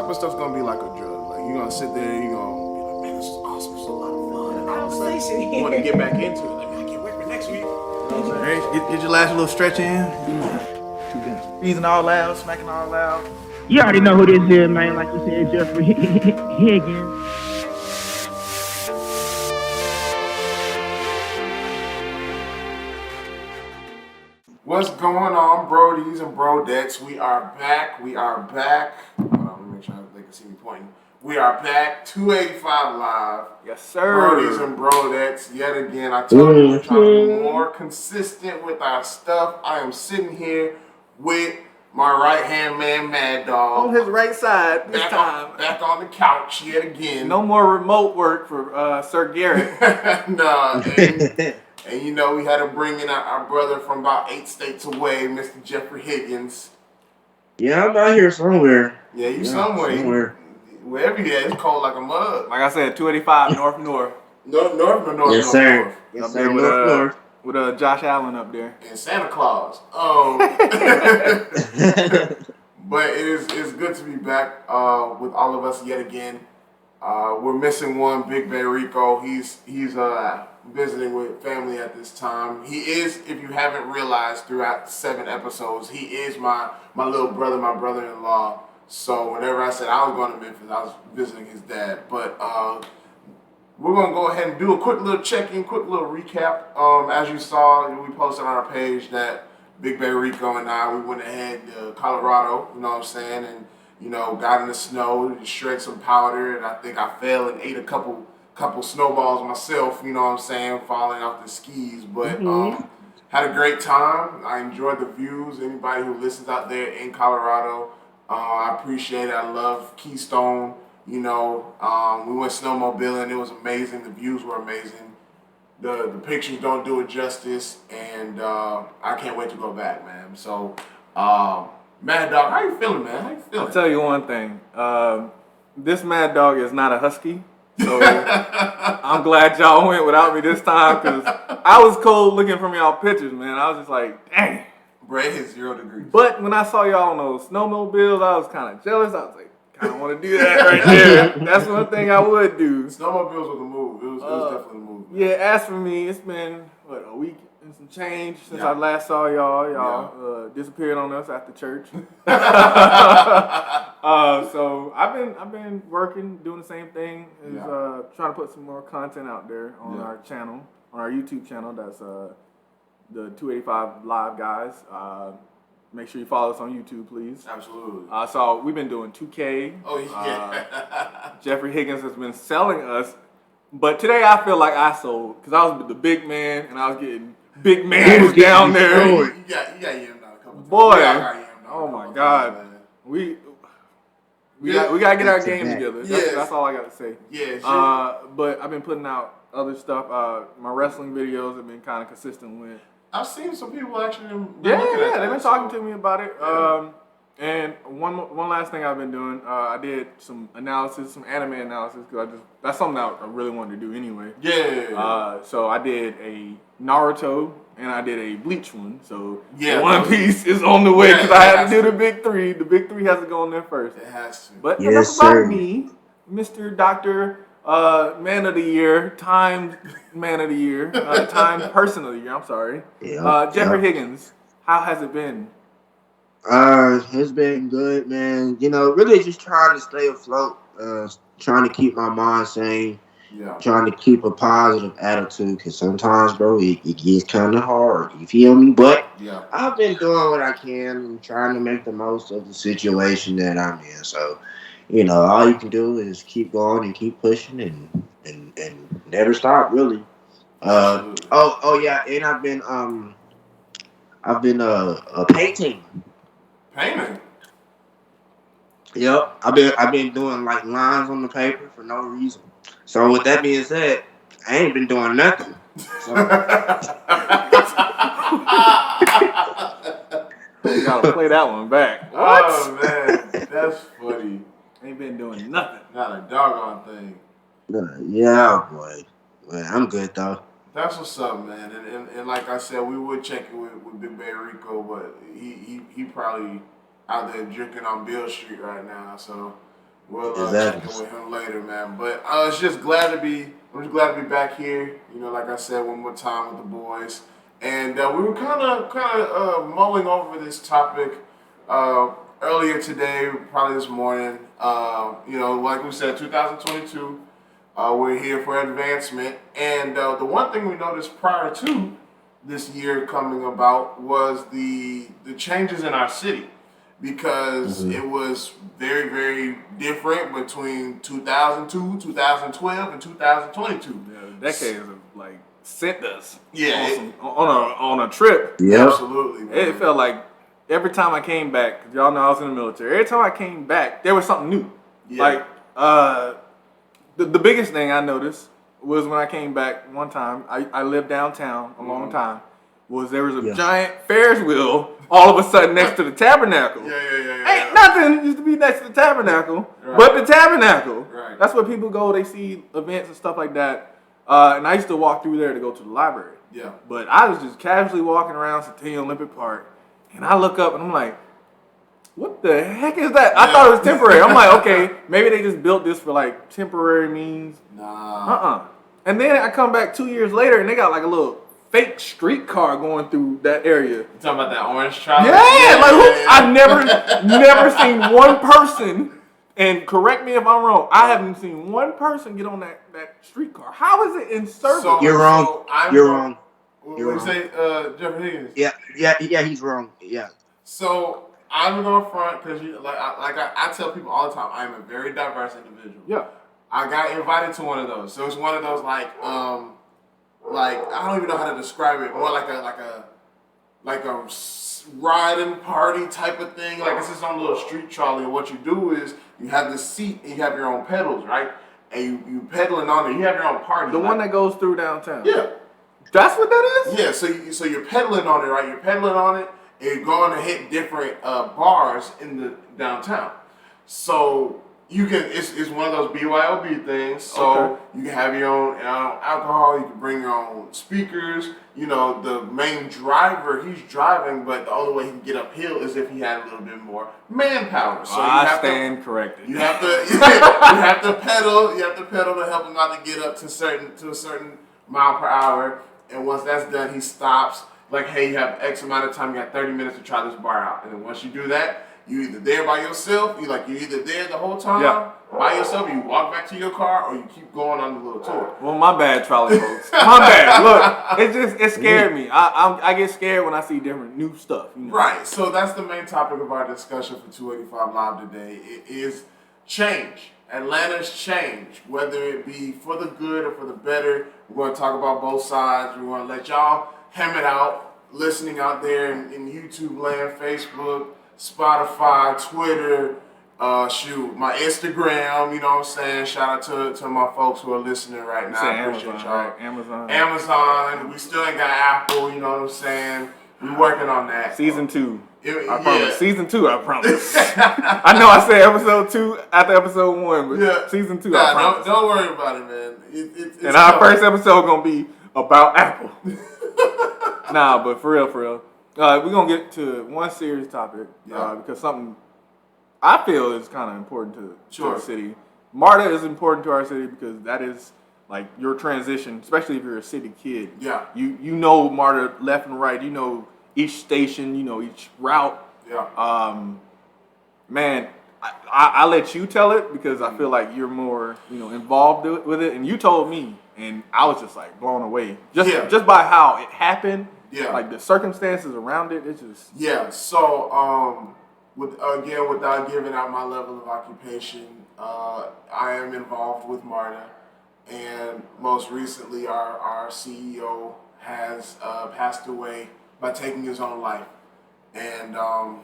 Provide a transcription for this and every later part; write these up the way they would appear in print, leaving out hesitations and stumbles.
type of stuff's gonna be like a drug. Like you're gonna sit there, you're gonna be like, man, this is awesome, this is a lot of fun. And all of a sudden, you want to get back into it. Like, man, I can't wait for next week. You know what I'm saying? Get your last little stretch in. Breathing all loud, smacking all loud. You already know who this is, man. Like you said, Jeffrey Higgins. What's going on, Brodies and Brodettes? We are back. Hold on, let me make sure they can see me pointing. We are back. 285 Live. Yes, sir. Brodies and Brodettes. Yet again, I told you we're trying to be more consistent with our stuff. I am sitting here with my right-hand man, Maddogg. On his right side this time. Back on the couch yet again. No more remote work for SirGarrett. Nah. And you know, we had to bring in our brother from about 8 states away, Mr. Jeffrey Higgins. Yeah, I'm out here somewhere. Yeah, you somewhere. Wherever you at, it's cold like a mug. Like I said, 285 north. North. Yes, sir. Yes, Up sir. there North. with Josh Allen up there. And Santa Claus. But it's good to be back with all of us yet again. We're missing one, Big Bad Rico. He's visiting with family at this time. He is, if you haven't realized throughout 7 episodes, he is my little brother, my brother-in-law. So whenever I said I was going to Memphis, I was visiting his dad. But we're going to go ahead and do a quick little check-in, quick little recap. As you saw, we posted on our page that Big Bad Rico and I, we went ahead to Colorado, you know what I'm saying, and, you know, got in the snow, shred some powder, and I think I fell and ate a couple snowballs myself, you know what I'm saying, falling off the skis. But had a great time. I enjoyed the views. Anybody who listens out there in Colorado, I appreciate it. I love Keystone. You know, we went snowmobiling. It was amazing. The views were amazing. The pictures don't do it justice, and I can't wait to go back, man. So, Maddogg, how you feeling, man? How you feeling? I'll tell you one thing. This Maddogg is not a husky. So I'm glad y'all went without me this time because I was cold looking from y'all pictures, man. I was just like, dang. Bro, it hit 0 degrees. But when I saw y'all on those snowmobiles, I was kind of jealous. I was like, kind of want to do that right there. That's one thing I would do. Snowmobiles was a move. It was definitely a move. Yeah, as for me, it's been, a week and some change since I last saw y'all. Y'all disappeared on us after church. So I've been working, doing the same thing, trying to put some more content out there on our channel, on our YouTube channel. That's the 285 Live guys. Make sure you follow us on YouTube, please. Absolutely. So we've been doing 2K. Oh yeah. Jeffrey Higgins has been selling us, but today I feel like I sold because I was the big man and I was getting big man down there. You got yammed out a couple times. Boy, oh my God, man. We gotta get our game together. That's all I gotta say. Yeah. Sure. But I've been putting out other stuff. My wrestling videos have been kind of consistent with. I've seen some people actually. They've been talking to me about it. Yeah. And one last thing I've been doing, I did some analysis, some anime analysis, because that's something that I really wanted to do anyway. Yeah. So I did a Naruto and I did a Bleach one. So One Piece is on the way because I had to do the big 3. The big 3 has to go on there first. It has to. But enough about me, Mr. Dr. Man of the Year, Time Man of the Year, Time Person of the Year. I'm sorry. Jeffrey Higgins, how has it been? It's been good, man. You know, really just trying to stay afloat, trying to keep my mind sane, trying to keep a positive attitude, because sometimes, bro, it gets kind of hard, you feel me? But I've been doing what I can and trying to make the most of the situation that I'm in. So, you know, all you can do is keep going and keep pushing and never stop, really. And I've been painting. Painting? Yep. I've been doing like lines on the paper for no reason. So with that being said, I ain't been doing nothing. So. You gotta play that one back. What? Oh man, that's funny. Ain't been doing nothing. Not a doggone thing. Yeah, boy. Man, I'm good though. That's what's up, man. And like I said, we would check it with Big Bad Rico, but he probably out there drinking on Beale Street right now. So, We'll check in with him later, man. But I'm just glad to be back here. You know, like I said, one more time with the boys. And we were kind of mulling over this topic earlier today, probably this morning. You know, like we said, 2022. We're here for advancement. And the one thing we noticed prior to this year coming about was the changes in our city, because it was very, very different between 2002, 2012, and 2022. Yeah, the decades of like sent us Yeah, on a trip. Yeah, absolutely. Man. It felt like every time I came back, 'cause y'all know I was in the military. Every time I came back, there was something new. Yeah. Like the biggest thing I noticed was when I came back one time. I lived downtown a long time. Was there was a giant Ferris wheel all of a sudden next to the tabernacle. Yeah. Ain't nothing used to be next to the tabernacle, but the tabernacle. Right. That's where people go. They see events and stuff like that. And I used to walk through there to go to the library. Yeah. But I was just casually walking around Centennial Olympic Park, and I look up and I'm like, what the heck is that? I thought it was temporary. I'm like, okay, maybe they just built this for like temporary means. Nah. And then I come back 2 years later and they got like a little fake streetcar going through that area. You talking about that orange trolley? I've never seen one person, and correct me if I'm wrong, I haven't seen one person get on that streetcar. How is it in service? You're wrong. You're wrong. What do you say, Jeffrey Higgins? Yeah, he's wrong. Yeah. So I'm going front because I tell people all the time, I'm a very diverse individual. Yeah. I got invited to one of those. So it's one of those like I don't even know how to describe it. More like a riding party type of thing. Like it's just on a little street trolley. And what you do is you have this seat and you have your own pedals, right? And you pedaling on it. You have your own party. The one that goes through downtown. Yeah. That's what that is? Yeah. So you're pedaling on it, right? You're pedaling on it, and you're going to hit different bars in the downtown. So you can. It's one of those BYOB things. So you can have your own alcohol. You can bring your own speakers. You know, the main driver, he's driving, but the only way he can get uphill is if he had a little bit more manpower. So I stand corrected. You have to you have to pedal. You have to pedal to help him out to get up to a certain mile per hour. And once that's done, he stops. Like, hey, you have X amount of time. You got 30 minutes to try this bar out. And then once you do that, you either there by yourself. You're either there the whole time by yourself. You walk back to your car, or you keep going on the little tour. Well, my bad, trolley folks. My bad. Look, it scared me. I get scared when I see different new stuff. You know? Right. So that's the main topic of our discussion for 285 Live today. It is change. Atlanta's change, whether it be for the good or for the better. We're going to talk about both sides. We're going to let y'all hem it out, listening out there in YouTube land, Facebook, Spotify, Twitter, my Instagram, you know what I'm saying? Shout out to my folks who are listening right now. I appreciate y'all. Right? Amazon. We still ain't got Apple, you know what I'm saying? We're working on that. Season 2. I promise. Season 2, I promise. I know I said episode 2 after episode 1, but season 2, I promise. Don't worry about it, man. It's and our first episode going to be about Apple. Nah, but for real. We're going to get to one serious topic because something I feel is kind of important to the city. MARTA is important to our city because that is like your transition, especially if you're a city kid. Yeah. You know MARTA left and right. You know each station, you know each route. Yeah. Man, I let you tell it because I feel like you're more, involved with it. And you told me, and I was just like blown away. Just by how it happened. Yeah. Like the circumstances around it, it's just. Yeah. So, without giving out my level of occupation, I am involved with MARTA, and most recently, our CEO has passed away by taking his own life, and I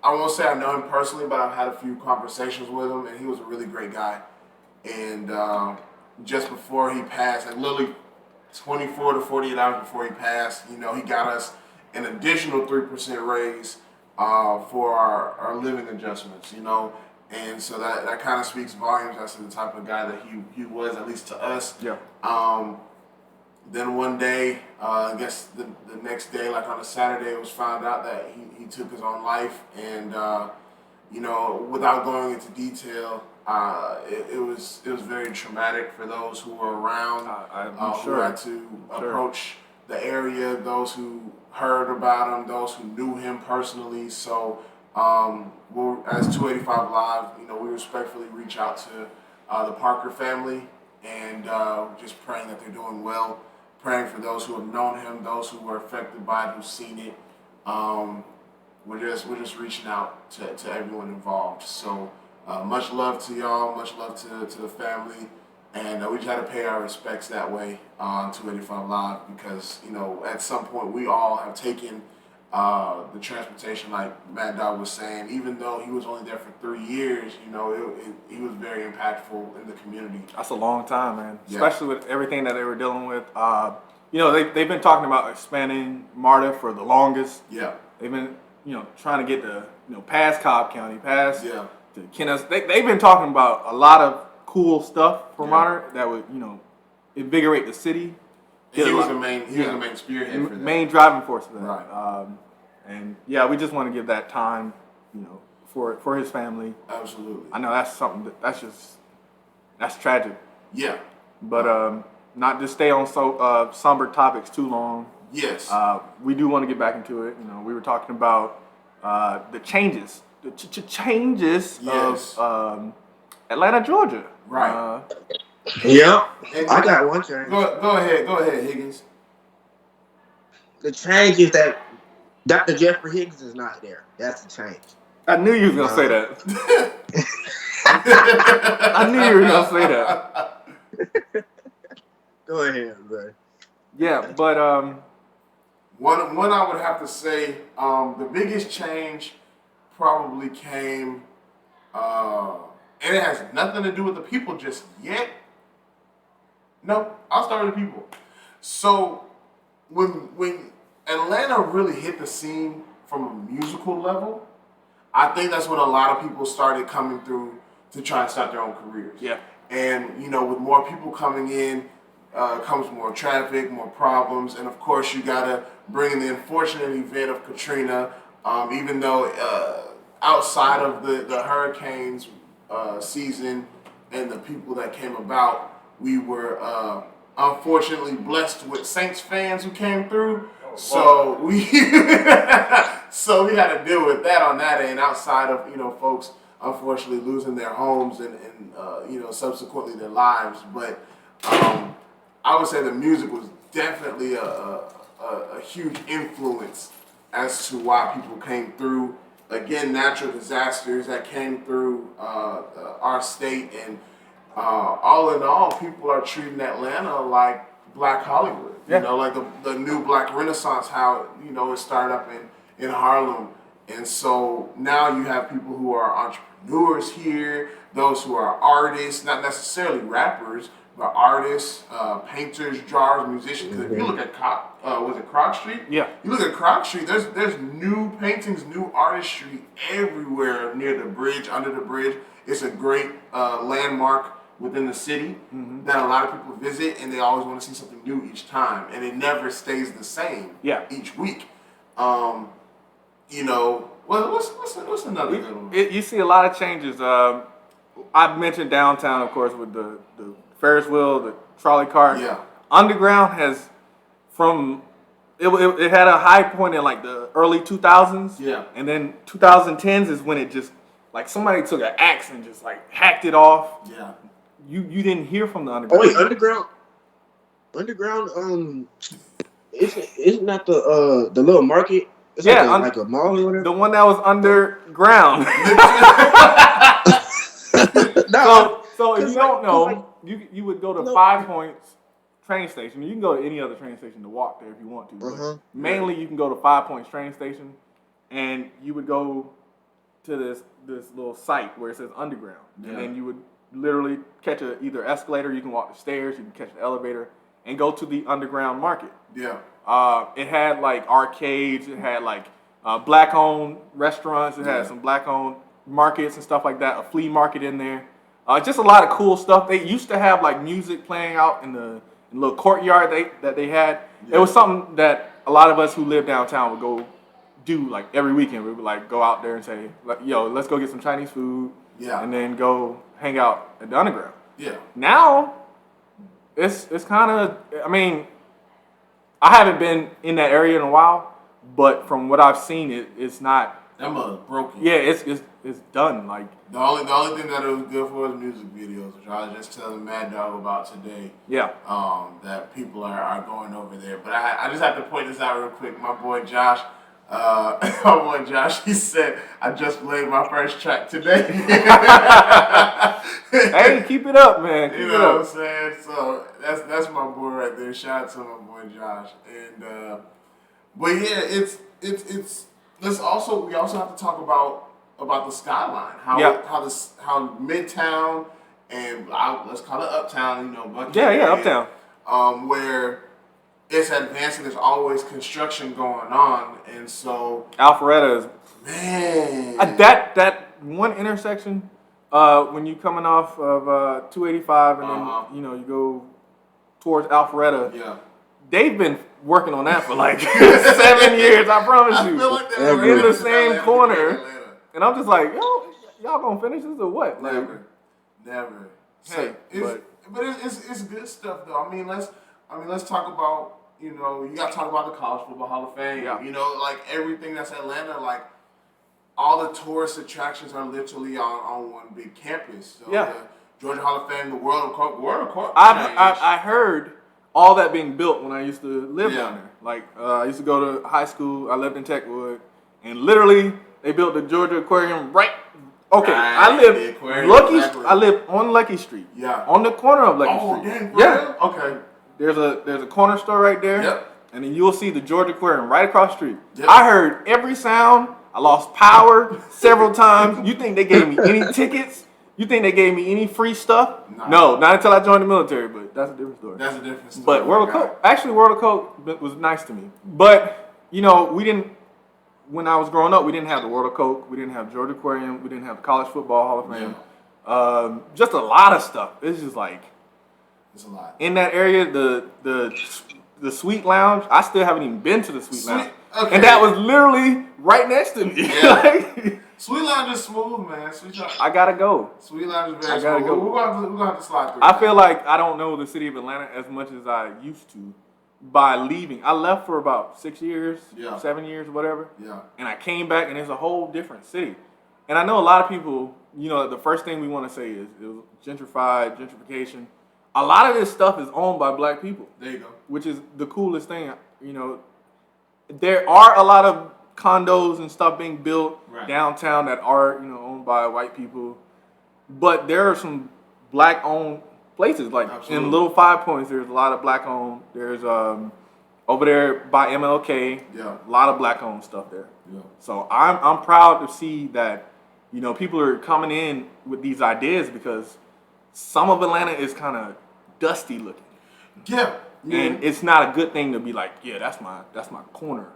won't say I know him personally, but I've had a few conversations with him, and he was a really great guy. And just before he passed, like literally 24 to 48 hours before he passed, he got us an additional 3% raise for our living adjustments, And so that kind of speaks volumes as to the type of guy that he was, at least to us. Yeah. Then one day, I guess the next day, like on a Saturday, it was found out that he took his own life. And you know, without going into detail, it was very traumatic for those who were around, who had to approach the area, those who heard about him, those who knew him personally. So, as 285 Live, you know, we respectfully reach out to the Parker family and just praying that they're doing well, praying for those who have known him, those who were affected by it, who've seen it. We're just reaching out to everyone involved. So much love to y'all, much love to the family, and we just had to pay our respects that way on 285 Live because, you know, at some point we all have taken the transportation, like Maddogg was saying. Even though he was only there for 3 years, you know, he was very impactful in the community. That's a long time, man. Yeah. Especially with everything that they were dealing with. You know, they've been talking about expanding MARTA for the longest. Yeah. They've been, you know, trying to get to, you know, past Cobb County, past to Kenneth. They've been talking about a lot of cool stuff for MARTA that would, you know, invigorate the city. He was the main spearhead for that. Main driving force for that. Right. And yeah, we just want to give that time, you know, for his family. Absolutely. I know that's something that's tragic. Yeah. But not to stay on somber topics too long. Yes. We do want to get back into it. You know, we were talking about the changes, changes of Atlanta, Georgia. Right. Yeah. I got one change. Go ahead, Higgins. The change is that Dr. Jeffrey Higgins is not there. That's the change. I knew you was gonna say that. I knew you were gonna say that. Go ahead, bro. Yeah, but one I would have to say, the biggest change probably came, and it has nothing to do with the people just yet. No, I'll start with the people. So when Atlanta really hit the scene from a musical level, I think that's when a lot of people started coming through to try and start their own careers. Yeah. And, you know, with more people coming in, comes more traffic, more problems, and of course you gotta bring in the unfortunate event of Katrina. Even though outside of the hurricanes season and the people that came about, we were unfortunately blessed with Saints fans who came through. So we so we had to deal with that on that end. Outside of, you know, folks unfortunately losing their homes and you know, subsequently their lives, but. I would say the music was definitely a huge influence as to why people came through. Again, natural disasters that came through our state, and all in all, people are treating Atlanta like Black Hollywood. Yeah. You know, like the new Black Renaissance, how, you know, it started up in Harlem. And so now you have people who are entrepreneurs here, those who are artists, not necessarily rappers, but artists, painters, drawers, musicians. Because if you look at was it Croc Street? Yeah. You look at Croc Street. There's new paintings, new artistry everywhere near the bridge, under the bridge. It's a great landmark within the city that a lot of people visit, and they always want to see something new each time, and it never stays the same. Each week. You know, what's another good one? You see a lot of changes. I've mentioned downtown, of course, with the Ferris wheel, the trolley car. Yeah. Underground has, it had a high point in like the early 2000s. Yeah. And then 2010s is when it just, like somebody took an axe and just like hacked it off. Yeah. You didn't hear from the underground. Oh wait, underground, isn't that the little market? It's like a mall or whatever? The one that was underground. No. So if you don't know, you would go to 5 Points train station. You can go to any other train station to walk there if you want to. But mainly you can go to 5 Points train station, and you would go to this little site where it says underground. And then you would literally catch either escalator, you can walk the stairs, you can catch the elevator, and go to the underground market. Yeah. It had like arcades, it had like black-owned restaurants, it had some black-owned markets and stuff like that, a flea market in there. Just a lot of cool stuff. They used to have like music playing out in the little courtyard that they had. It was something that a lot of us who live downtown would go do like every weekend. We would like go out there and say, like, yo, let's go get some Chinese food. Yeah. And then go hang out at the underground. Yeah. Now, it's kind of, I mean, I haven't been in that area in a while, but from what I've seen, it's not. That mother broken. Yeah, it's done. Like the only thing that it was good for was music videos, which I was just telling Maddogg about today. Yeah. That people are going over there, but I just have to point this out real quick. My boy Josh. My boy Josh, he said, I just played my first track today. Hey, keep it up, man. You know what I'm saying? So that's my boy right there. Shout out to my boy Josh. And but yeah, it's we also have to talk about the Skyline. How Midtown and let's call it Uptown, you know, Bucky area, Uptown. Where it's advancing. There's always construction going on, and so Alpharetta is man. That one intersection when you coming off of 285 and then you go towards Alpharetta. Yeah, they've been working on that for like 7 years. I promise you. I feel like they're in the same corner, and I'm just like, yo, y'all gonna finish this or what? Like, never. Hey, but it's good stuff though. I mean, let's talk about. You know, you got to talk about the College Football Hall of Fame. Yeah. You know, like everything that's Atlanta, like all the tourist attractions are literally on one big campus. So yeah. The Georgia Hall of Fame, the World of Court. I heard all that being built when I used to live down there. Like I used to go to high school. I lived in Techwood, and literally they built the Georgia Aquarium right. Okay, I live on Lucky Street. Yeah. On the corner of Lucky Street. Dang, yeah. Okay. There's a corner store right there. Yep. And then you'll see the Georgia Aquarium right across the street. Yep. I heard every sound. I lost power several times. You think they gave me any tickets? You think they gave me any free stuff? No, not until I joined the military, but that's a different story. That's a different story. But World of Coke was nice to me. But, you know, when I was growing up, we didn't have the World of Coke. We didn't have Georgia Aquarium. We didn't have the College Football Hall of Fame. Yeah. Just a lot of stuff. It's just like, it's a lot. In that area, the Sweet Lounge, I still haven't even been to the Sweet Lounge. Okay. And that was literally right next to me. Yeah. Sweet Lounge is smooth, man. I gotta go. Sweet Lounge is very smooth. We're gonna have to slide through. I feel like I don't know the city of Atlanta as much as I used to by leaving. I left for about 6 years, 7 years, whatever. Yeah. And I came back, and it's a whole different city. And I know a lot of people, you know, the first thing we want to say is it was gentrified, gentrification. A lot of this stuff is owned by black people. There you go. Which is the coolest thing. You know, there are a lot of condos and stuff being built downtown that are, you know, owned by white people. But there are some black-owned places. Like in Little 5 Points, there's a lot of black-owned. There's over there by MLK, a lot of black-owned stuff there. Yeah. So I'm proud to see that, you know, people are coming in with these ideas because some of Atlanta is kind of dusty looking. Yeah. And it's not a good thing to be like, yeah, that's my corner.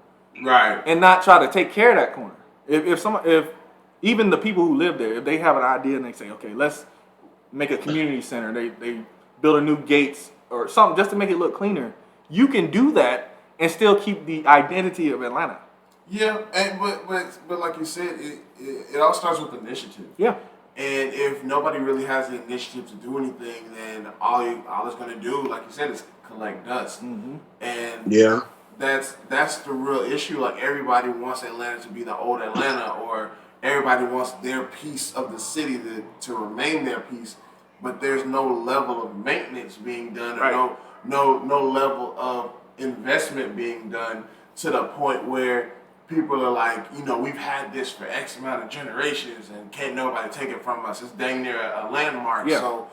Right. And not try to take care of that corner. If even the people who live there, if they have an idea and they say, okay, let's make a community center, they build a new gates or something just to make it look cleaner, you can do that and still keep the identity of Atlanta. Yeah, but like you said, it all starts with initiative. Yeah. And if nobody really has the initiative to do anything, then all it's gonna do, like you said, is collect dust. Mm-hmm. And that's the real issue. Like everybody wants Atlanta to be the old Atlanta, or everybody wants their piece of the city to remain their piece, but there's no level of maintenance being done, or no level of investment being done to the point where people are like, you know, we've had this for X amount of generations and can't nobody take it from us. It's dang near a landmark. Yeah. So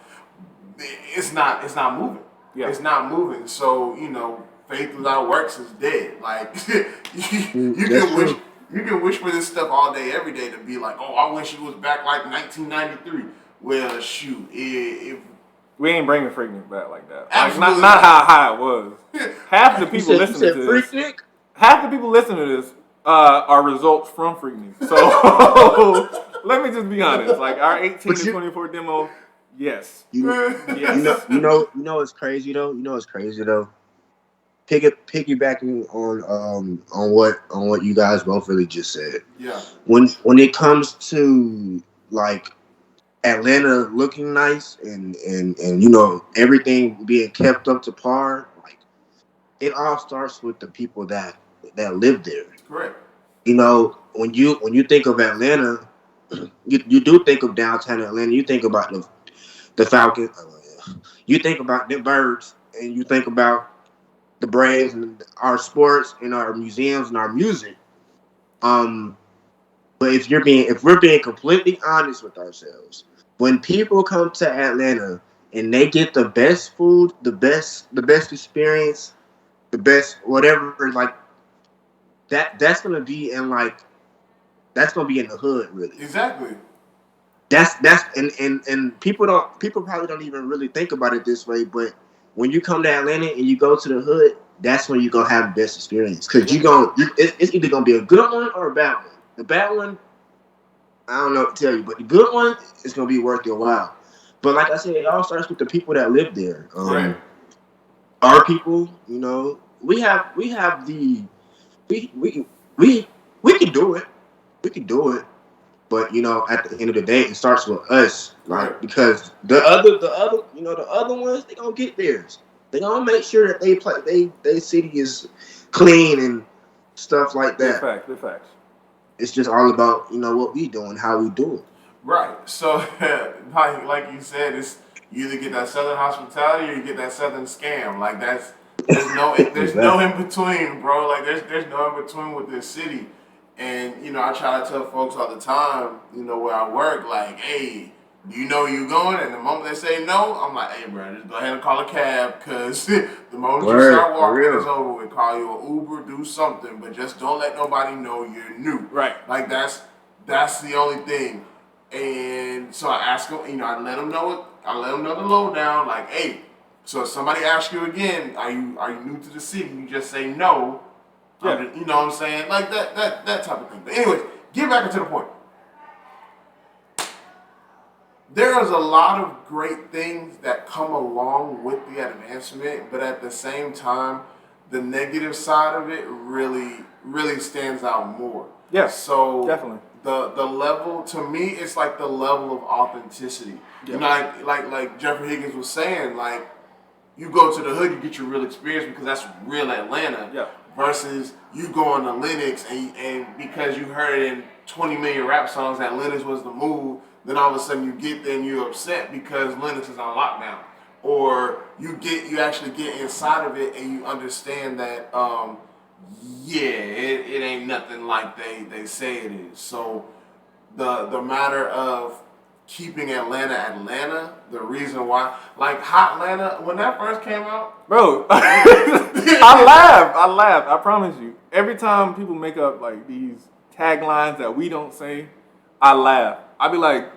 it's not moving. Yeah. It's not moving. So, you know, faith without works is dead. Like you can wish for this stuff all day, every day to be like, oh, I wish it was back like 1993. Well, shoot, if we ain't bringing Freaknik back like that. Like, not how high it was. Half the people listening to this. Half the people listening to this are results from Freaknik. So let me just be honest. Like our 18 to 24 demo, yes. You know what's crazy though? piggybacking on what you guys both really just said. Yeah. When it comes to like Atlanta looking nice and you know everything being kept up to par, like it all starts with the people that live there. Correct. You know, when you think of Atlanta, you do think of downtown Atlanta. You think about the Falcons. You think about the birds, and you think about the Braves and our sports and our museums and our music. Um, but if we're being completely honest with ourselves, when people come to Atlanta and they get the best food, the best experience, the best whatever, like that's gonna be in that's gonna be in the hood, really. Exactly. That's and people probably don't even really think about it this way, but when you come to Atlanta and you go to the hood, that's when you're gonna have the best experience because it's either gonna be a good one or a bad one. The bad one, I don't know what to tell you, but the good one is gonna be worth your while. But like I said, it all starts with the people that live there. Right. Our people, you know, we have the we can do it. We can do it. But you know, at the end of the day, it starts with us, like because the other ones, they gonna get theirs. They gonna make sure that they city is clean and stuff like that. Good facts. It's just all about what we doing, how we do it. Right. So, like you said, it's you either get that Southern hospitality or you get that Southern scam. Like there's no in between, bro. Like there's no in between with this city. And I try to tell folks all the time, where I work, like, hey, you know you going? And the moment they say no, I'm like, hey, bro, just go ahead and call a cab, because the moment you start walking, it's over with. Call you an Uber, do something, but just don't let nobody know you're new. Right. Like that's the only thing. And so I ask them, I let them know it. I let them know the lowdown, like, hey, so if somebody asks you again, are you new to the city? You just say no. Yeah. You know what I'm saying? Like that type of thing. But anyways, get back into the point. There is a lot of great things that come along with the advancement, but at the same time, the negative side of it really, really stands out more. Yes. So definitely. The level, to me, it's like the level of authenticity. Yeah. Like Jeffrey Higgins was saying, like, you go to the hood, you get your real experience because that's real Atlanta. Yeah. Versus you going to Lennox and because you heard in 20 million rap songs that Lennox was the move, then all of a sudden you get there and you're upset because Lennox is on lockdown. Or you actually get inside of it and you understand that it ain't nothing like they say it is. So the matter of keeping Atlanta, the reason why, like Hot Atlanta, when that first came out, bro, I laughed. I promise you. Every time people make up like these taglines that we don't say, I laugh. I be like,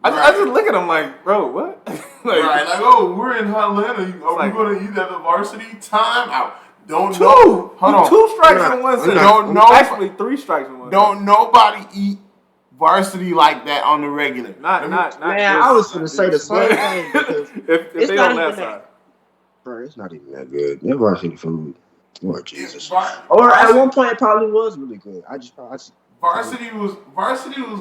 I just look at them like, bro, what? We're in Hot Atlanta. Are we going to eat at the Varsity? Time out. Hold on. 2 strikes in 1 sentence. Actually, 3 strikes in 1 sentence. Don't nobody eat Varsity like that on the regular. Not man, I was gonna say the same thing because if they on that side. Bro, it's not even that good. That Varsity food, Lord Jesus. Or at one point, it probably was really good. Varsity was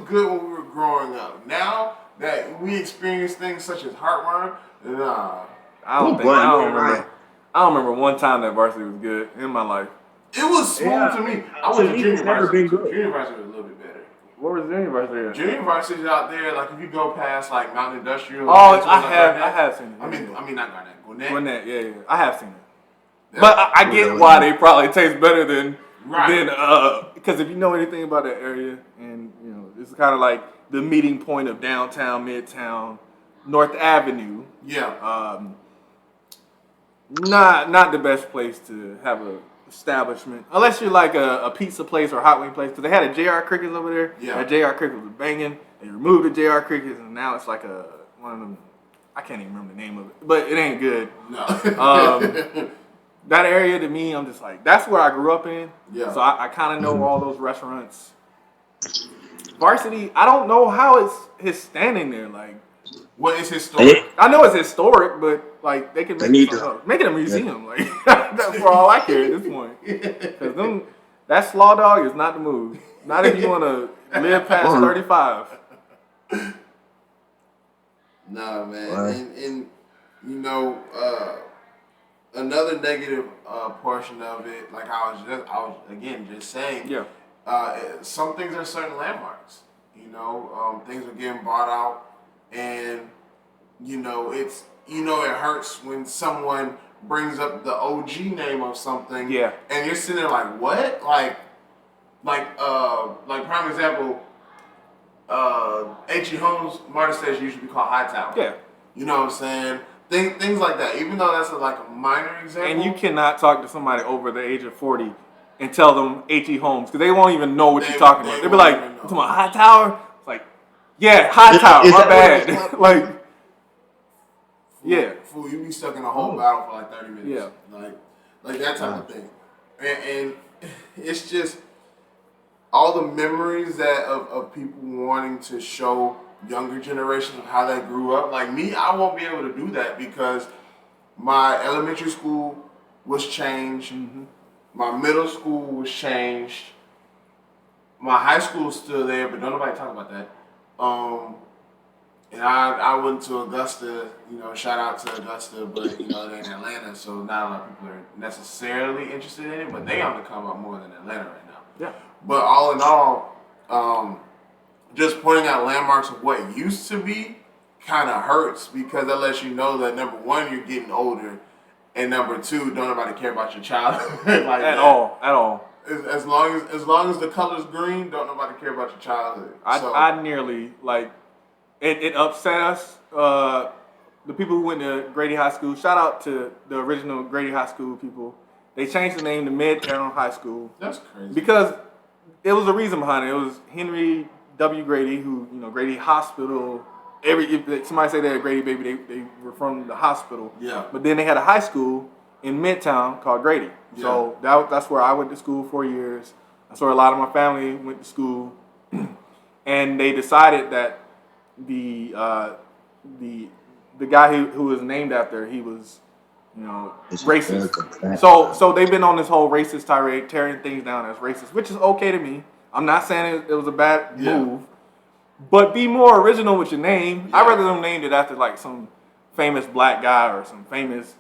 good when we were growing up. Now that we experience things such as heartworm, nah. I don't remember one time that Varsity was good in my life. It was smooth to me. I was Junior Varsity. Junior Varsity was a little bit better. What was Junior Varsity? Junior Varsity's out there, like if you go past like Mount Industrial. Oh, I have seen it. I mean not Garnett. Gwinnett, yeah. I have seen it. But I get why they probably taste better than because if you know anything about that area, and it's kind of like the meeting point of downtown, Midtown, North Avenue. Yeah. Not the best place to have a establishment unless you're like a pizza place or hot wing place, because they had a JR Crickets over there. Yeah. That JR Crickets was banging. They removed the JR Crickets and now it's like one of them. I can't even remember the name of it, but it ain't good. No. That area to me, I'm just like, that's where I grew up in. Yeah. So I kind of know all those restaurants. Varsity, I don't know how it's standing there. Like, Well, it's historic. I know it's historic, but like they can make it a museum. Like that's for all I care at this point. Because that slaw dog is not the move. Not if you want to live past 35. Nah, man, and you know, another negative portion of it, like I was again just saying, some things are certain landmarks. You know, things are getting bought out, and you know, it hurts when someone brings up the OG name of something, and you're sitting there like, what, like prime example. H.E. Holmes, MARTA says used to be called Hightower. Yeah. You know what I'm saying? Things like that. Even though that's like a minor example. And you cannot talk to somebody over the age of 40 and tell them H.E. Holmes because they won't even know what you're talking about. They'll be like, "You talking about Hightower?" It's like, yeah, Hightower. My bad. Like, fool, you be stuck in a whole battle for like 30 minutes. Yeah. Like that type of thing. And it's just all the memories that of people wanting to show younger generations of how they grew up. Like me, I won't be able to do that because my elementary school was changed. Mm-hmm. My middle school was changed. My high school is still there, but don't nobody talk about that. And I went to Augusta, you know, shout out to Augusta, but you know, they're in Atlanta, so not a lot of people are necessarily interested in it, but they on the come up more than Atlanta right now. Yeah. But all in all, just pointing out landmarks of what used to be kind of hurts because that lets you know that number one, you're getting older, and number two, don't nobody care about your childhood like at all. As long as the color's green, don't nobody care about your childhood. I nearly like it upset us. The people who went to Grady High School. Shout out to the original Grady High School people. They changed the name to Midtown High School. That's crazy because it was a reason behind it. It was Henry W. Grady, who, you know, Grady Hospital. If somebody say they're a Grady baby, they were from the hospital. Yeah. But then they had a high school in Midtown called Grady. Yeah. So that's where I went to school 4 years. That's where a lot of my family went to school. And they decided that the guy who was named after, he was, you know, racist. So they've been on this whole racist tirade, tearing things down as racist, which is okay to me. I'm not saying it was a bad move, but be more original with your name. I'd rather them named it after like some famous black guy or some famous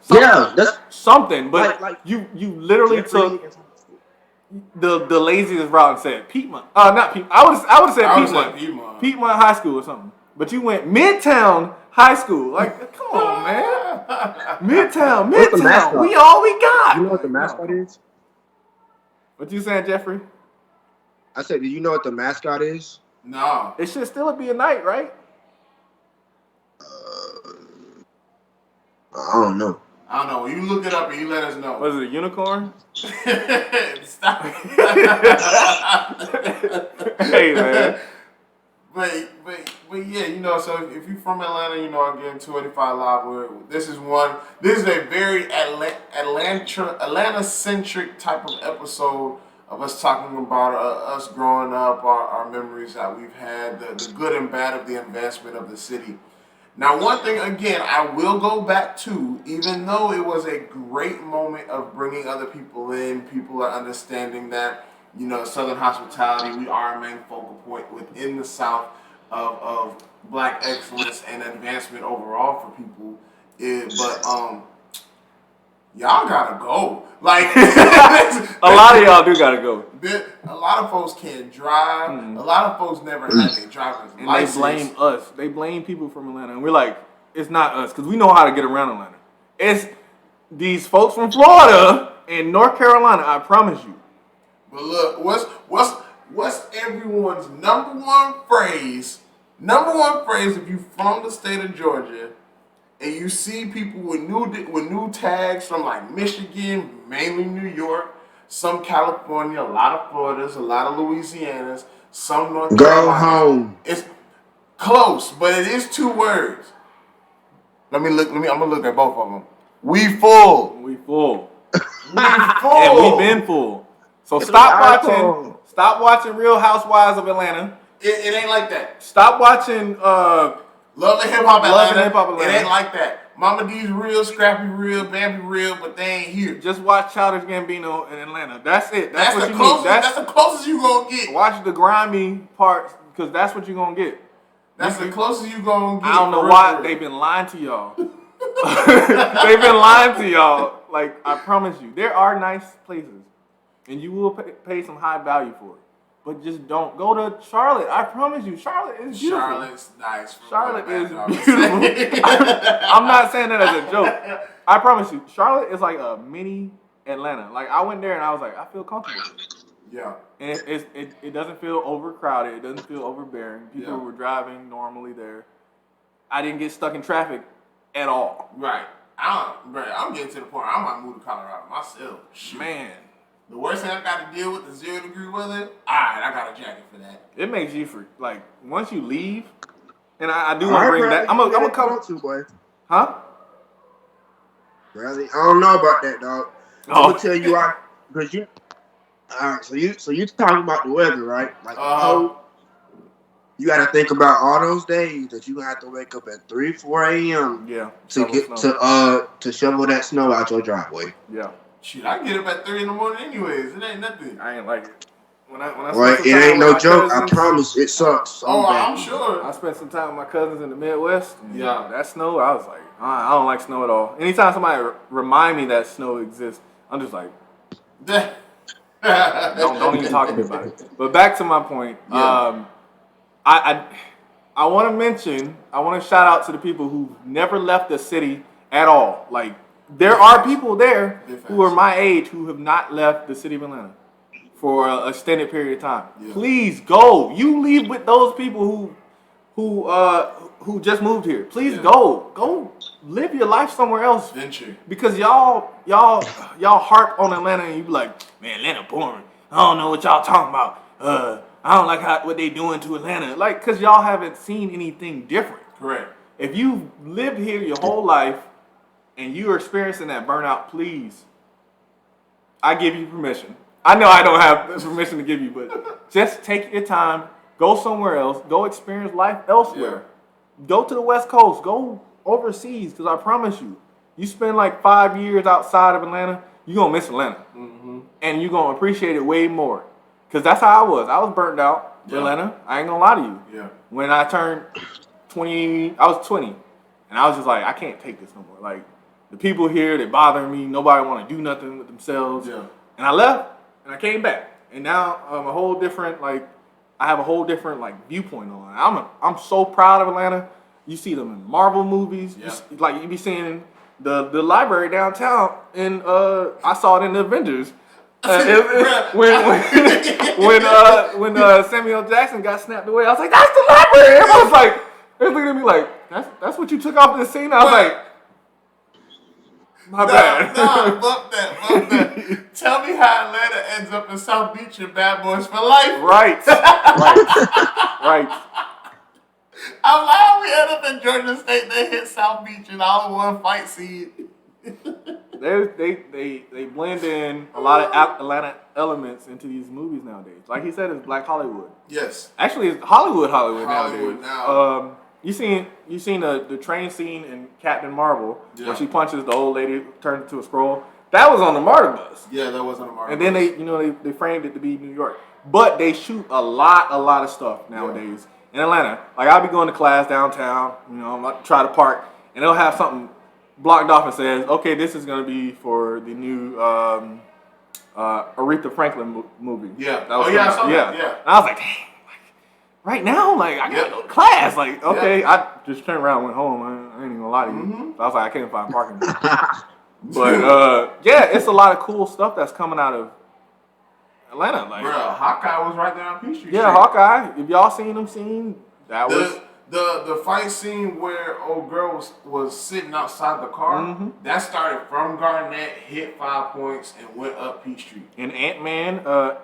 something. But like you literally took the laziest route and said Piedmont. Not Piedmont. I would have said Piedmont. Piedmont High School or something. But you went Midtown High School. Like, come on, man. Midtown. We all we got. You know what the mascot is? What you saying, Jeffrey? I said, do you know what the mascot is? No. It should still be a knight, right? I don't know. You look it up and you let us know. Was it a unicorn? Stop. Hey, man. But yeah, you know, so if you're from Atlanta, you know, again, 285 Live, this is a very Atlanta-centric type of episode of us talking about us growing up, our memories that we've had, the good and bad of the advancement of the city. Now, one thing, again, I will go back to, even though it was a great moment of bringing other people in, people are understanding that, you know, Southern hospitality, we are a main focal point within the South of black excellence and advancement overall for people. But y'all gotta go. Like a lot of y'all do gotta go. A lot of folks can't drive. A lot of folks never had their driver's license. They blame us. They blame people from Atlanta, and we're like, it's not us because we know how to get around Atlanta. It's these folks from Florida and North Carolina. I promise you. But look, what's everyone's number one phrase? Number one phrase if you from the state of Georgia and you see people with new tags from like Michigan, mainly New York, some California, a lot of Floridas, a lot of Louisianas, some North Carolina. Go home. It's close, but it is two words. I'm gonna look at both of them. We full. We full. And we've been full. So stop watching Real Housewives of Atlanta. It ain't like that. Stop watching Love and hip hop Atlanta. It ain't like that. Mama D's real, Scrappy real, Bambi real, but they ain't here. Just watch Childish Gambino in Atlanta. That's it. That's what the you closest. need. That's the closest you gonna get. Watch the grimy parts because that's what you gonna get. That's the closest you gonna get. I don't know why they've been lying to y'all. They've been lying to y'all. Like, I promise you, there are nice places, and you will pay some high value for it. But just don't go to Charlotte. I promise you, Charlotte is beautiful. Charlotte's nice. Charlotte is beautiful. I'm not saying that as a joke. I promise you, Charlotte is like a mini Atlanta. Like, I went there and I was like, I feel comfortable. Yeah. And it doesn't feel overcrowded. It doesn't feel overbearing. People were driving normally there. I didn't get stuck in traffic at all. Right. I'm getting to the point I might move to Colorado myself. Shoot. Man. The worst thing I got to deal with is 0 degree weather. Alright, I got a jacket for that. It makes you like once you leave, and I do want to bring that. I'm gonna come to boy. Huh? Bradley, I don't know about that, dog. I'm gonna tell you why. Because you. All right, so you talking about the weather, right? Like you got to think about all those days that you have to wake up at 3, 4 a.m. Yeah. To get to shovel that snow out your driveway. Yeah. Shoot, I get up at 3 in the morning anyways. It ain't nothing. I ain't like it. When I well, it ain't no joke. I promise, it sucks. I'm sure. I spent some time with my cousins in the Midwest. Yeah. That snow, I was like, I don't like snow at all. Anytime somebody remind me that snow exists, I'm just like, don't even talk to me about it. But back to my point. Yeah. I want to shout out to the people who never left the city at all. Like, there are people there who are my age who have not left the city of Atlanta for an extended period of time. Yeah. Please go. You leave with those people who just moved here. Please go live your life somewhere else. Venture. Because y'all harp on Atlanta and you be like, man, Atlanta boring. I don't know what y'all talking about. I don't like what they doing to Atlanta. Like, because y'all haven't seen anything different. Correct. If you've lived here your whole life and you're experiencing that burnout, please, I give you permission. I know I don't have permission to give you, but just take your time, go somewhere else, go experience life elsewhere. Yeah. Go to the West Coast, go overseas, because I promise you, you spend like 5 years outside of Atlanta, you're going to miss Atlanta. Mm-hmm. And you're going to appreciate it way more. Because that's how I was. I was burnt out in Atlanta. I ain't going to lie to you. Yeah. When I turned 20, I was 20. And I was just like, I can't take this no more. Like, the people here, they bother me. Nobody want to do nothing with themselves. Yeah. And I left, and I came back. And now I'm a whole different, like, I have a whole different, like, viewpoint on it. I'm so proud of Atlanta. You see them in Marvel movies. Yeah. You be seeing the library downtown, and I saw it in the Avengers. When Samuel Jackson got snapped away, I was like, "That's the library." Everyone was like, they was looking at me like, "That's what you took off this scene." I was like, "My bad." Nah, fuck that. Tell me how Atlanta ends up in South Beach and Bad Boys for Life. Right. I'm like, how we end up in Georgia State? They hit South Beach and all in one fight scene. They blend in a lot of Atlanta elements into these movies nowadays. Like he said, it's Black Hollywood. Yes. Actually, it's Hollywood nowadays. Now. You seen the train scene in Captain Marvel where she punches the old lady, turns into a scroll. That was on the MARTA bus. Yeah, that was on the MARTA bus. And then they framed it to be New York. But they shoot a lot of stuff nowadays in Atlanta. Like I'll be going to class downtown. I'm about to try to park, and they'll have something blocked off and says, okay, this is going to be for the new Aretha Franklin movie. Yeah. I saw that. Yeah. And I was like, dang, right now? Like, I got to go to class. Like, okay. Yeah. I just turned around and went home. I ain't even going to lie to you. Mm-hmm. So I was like, I can't find parking. But, it's a lot of cool stuff that's coming out of Atlanta. Like, bro, Hawkeye was right there on Peachtree Street. Yeah, Hawkeye. If y'all seen them scene, that was... The fight scene where old girl was sitting outside the car, that started from Garnett, hit 5 points, and went up Peachtree. And AntMan,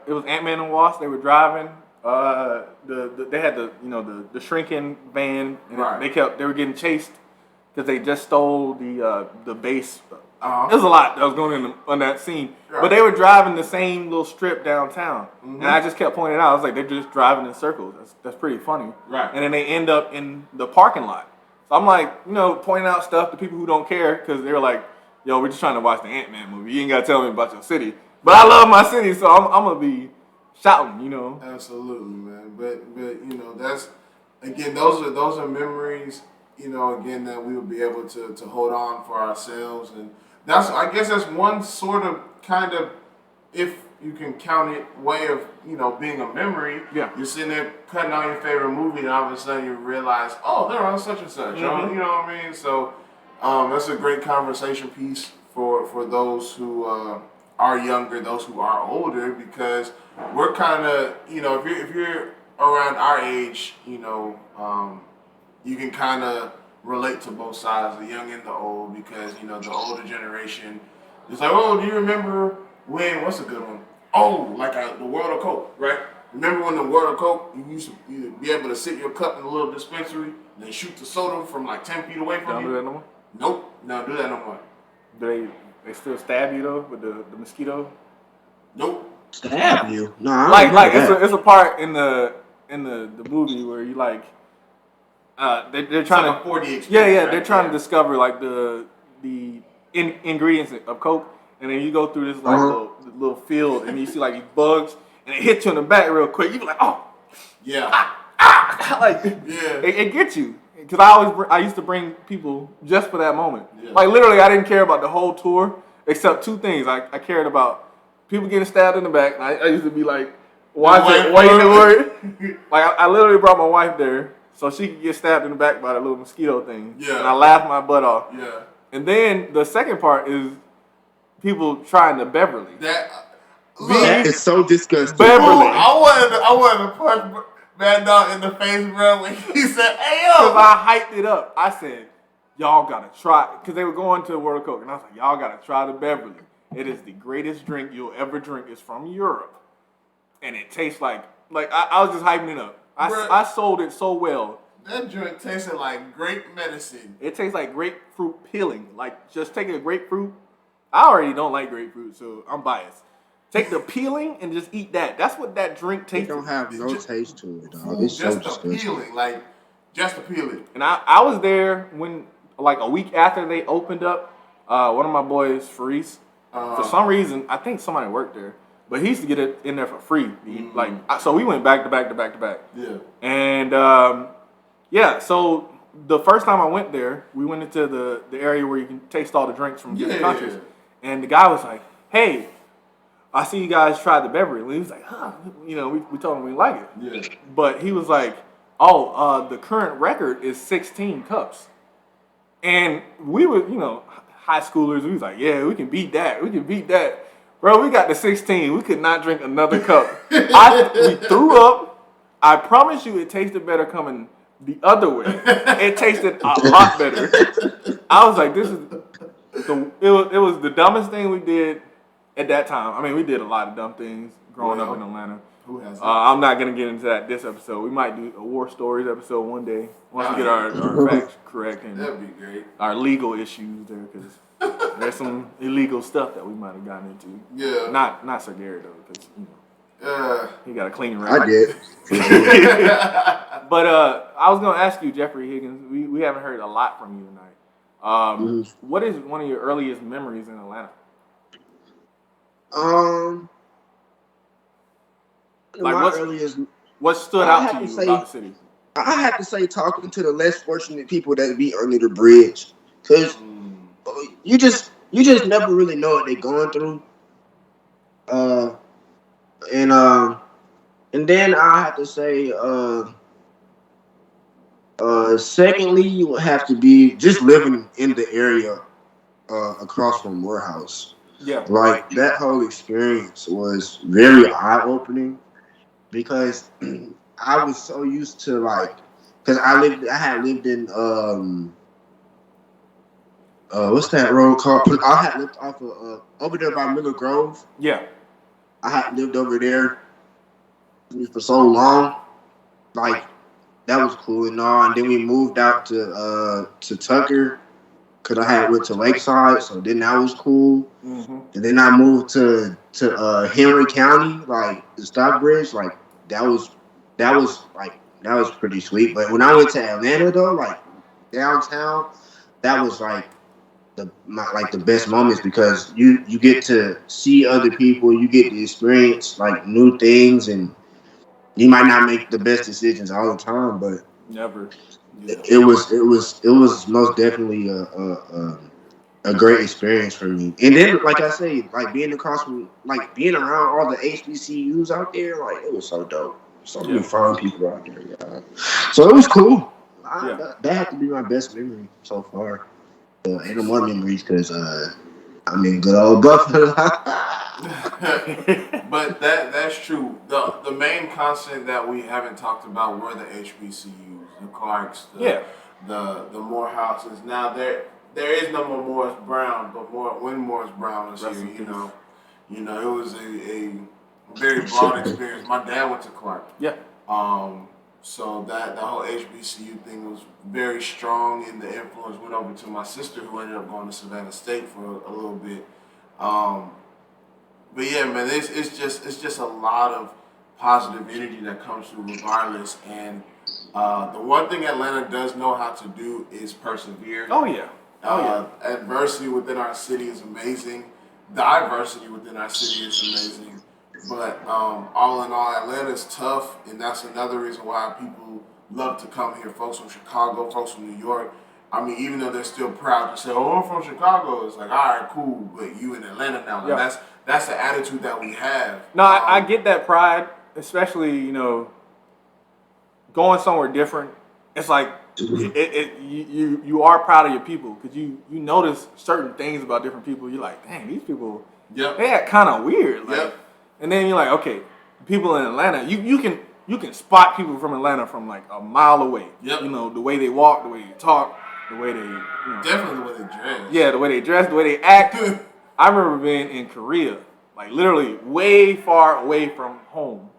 it was AntMan and Wasp. They were driving. They had the shrinking van, and they were getting chased because they just stole the base. There's a lot that was going on that scene, but they were driving the same little strip downtown, and I just kept pointing out. I was like, they're just driving in circles. That's pretty funny, right? And then they end up in the parking lot, So I'm like, you know, pointing out stuff to people who don't care because they're like, yo, we're just trying to watch the AntMan movie. You ain't got to tell me about your city. But I love my city, so I'm going to be shouting, you know. Absolutely, man. But you know, that's, again, those are memories, you know, again, that we will be able to hold on for ourselves. And that's, I guess that's one sort of kind of, if you can count it, way of, you know, being a memory. Yeah. You're sitting there cutting on your favorite movie, and all of a sudden you realize, oh, they're on such and such. Mm-hmm. You know what I mean? So that's a great conversation piece for those who are younger, those who are older, because we're kind of, you know, if you're around our age, you know, you can kind of relate to both sides, the young and the old, because, you know, the older generation is like, oh, do you remember when, what's a good one? Oh, like the World of Coke, right? Remember when the World of Coke, you used to be able to sit your cup in a little dispensary and then shoot the soda from like 10 feet away from Don't you? do that no more? Nope, don't do that no more. Do they still stab you though with the mosquito? Nope. Stab you? No, I Like don't do that. it's a part in the movie where you like they're trying like to a 40 experience. yeah right? they're trying to discover like the ingredients of Coke, and then you go through this like little field and you see like these bugs and it hits you in the back real quick. You be like, oh Yeah. like Yeah. it gets you. Because I used to bring people just for that moment. Yeah. Like literally, I didn't care about the whole tour except two things. I cared about people getting stabbed in the back. I used to be like, waiting to worry. Like I literally brought my wife there so she could get stabbed in the back by that little mosquito thing. Yeah. And I laughed my butt off. Yeah. And then the second part is people trying to Beverly. That is so disgusting. Beverly. I wanted to punch Maddogg in the face, bro, when he said, hey, yo. Because I hyped it up. I said, y'all gotta try, because they were going to the World of Coke, and I was like, y'all gotta try the Beverly. It is the greatest drink you'll ever drink. It's from Europe. And it tastes like I was just hyping it up. I sold it so well. That drink tasted like grape medicine. It tastes like grapefruit peeling. Like, just take a grapefruit. I already don't like grapefruit, so I'm biased. Take the peeling and just eat that. That's what that drink tastes. It don't have no taste to it, dog. It's so disgusting. Just the peeling. And I was there when, like, a week after they opened up. One of my boys, Faris, for some reason, I think somebody worked there, but he used to get it in there for free. So we went back to back. Yeah. And so the first time I went there, we went into the area where you can taste all the drinks from different countries. And the guy was like, hey, I see you guys tried the Beverly. And he was like, huh. You know, we told him we like it. Yeah. But he was like, oh, the current record is 16 cups. And we were, you know, high schoolers. We was like, yeah, we can beat that. Bro, we got the 16. We could not drink another cup. We threw up. I promise you it tasted better coming the other way. It tasted a lot better. I was like, it was the dumbest thing we did at that time. I mean, we did a lot of dumb things growing up in Atlanta. Who has I'm not going to get into that this episode. We might do a War Stories episode one day once we get our facts correct and that'd be great. our legal issues there, because there's some illegal stuff that we might have gotten into. Yeah. Not SirGarrett though, because you know he got a clean record. I did. But I was going to ask you, Jeffrey Higgins. We haven't heard a lot from you tonight. What is one of your earliest memories in Atlanta? What stood out to you about the city? I have to say, talking to the less fortunate people that be under the bridge, because you just never really know what they're going through. And then I have to say, secondly, you would have to be just living in the area across from Morehouse. Yeah. Like, that whole experience was very eye-opening because I was so used to, like, because I had lived in, what's that road called? I had lived off of, over there by Miller Grove. Yeah. I had lived over there for so long. Like, that was cool and all. And then we moved out to Tucker because I had went to Lakeside, so then that was cool. Mm-hmm. And then I moved to Henry County, like the Stockbridge, like that was pretty sweet. But when I went to Atlanta though, like downtown, that was like the best moments because you get to see other people, you get to experience like new things, and you might not make the best decisions all the time, but never. Yeah. It was most definitely a great experience for me. And then, like I say, like being across from, like being around all the HBCUs out there, like it was so dope. So many fun people out there, yeah. So it was cool. That had to be my best memory so far. And the more memories because I'm in good old Buffalo. But that's true. The main constant that we haven't talked about were the HBCUs, the Clarks, the Morehouses. Now there is no more Morris Brown, but when Morris Brown was here, you know, it was a very broad experience. My dad went to Clark. Yeah. So that whole HBCU thing was very strong, and the influence went over to my sister, who ended up going to Savannah State for a little bit. But yeah, man, it's just a lot of positive energy that comes through regardless. And the one thing Atlanta does know how to do is persevere. Oh yeah. Adversity within our city is amazing. Diversity within our city is amazing. But all in all, Atlanta is tough, and that's another reason why people love to come here. Folks from Chicago, folks from New York. I mean, even though they're still proud to say, "Oh, I'm from Chicago," it's like, all right, cool, but you in Atlanta now. Like, that's the attitude that we have. No, I get that pride, especially going somewhere different. It's like you are proud of your people because you notice certain things about different people. You're like, dang, these people, they act kind of weird. Like, and then you're like, okay, people in Atlanta, you can spot people from Atlanta from like a mile away. Yep. The way they walk, the way they talk, the way they definitely the way they dress. Yeah, the way they dress, the way they act. I remember being in Korea, like literally way far away from home,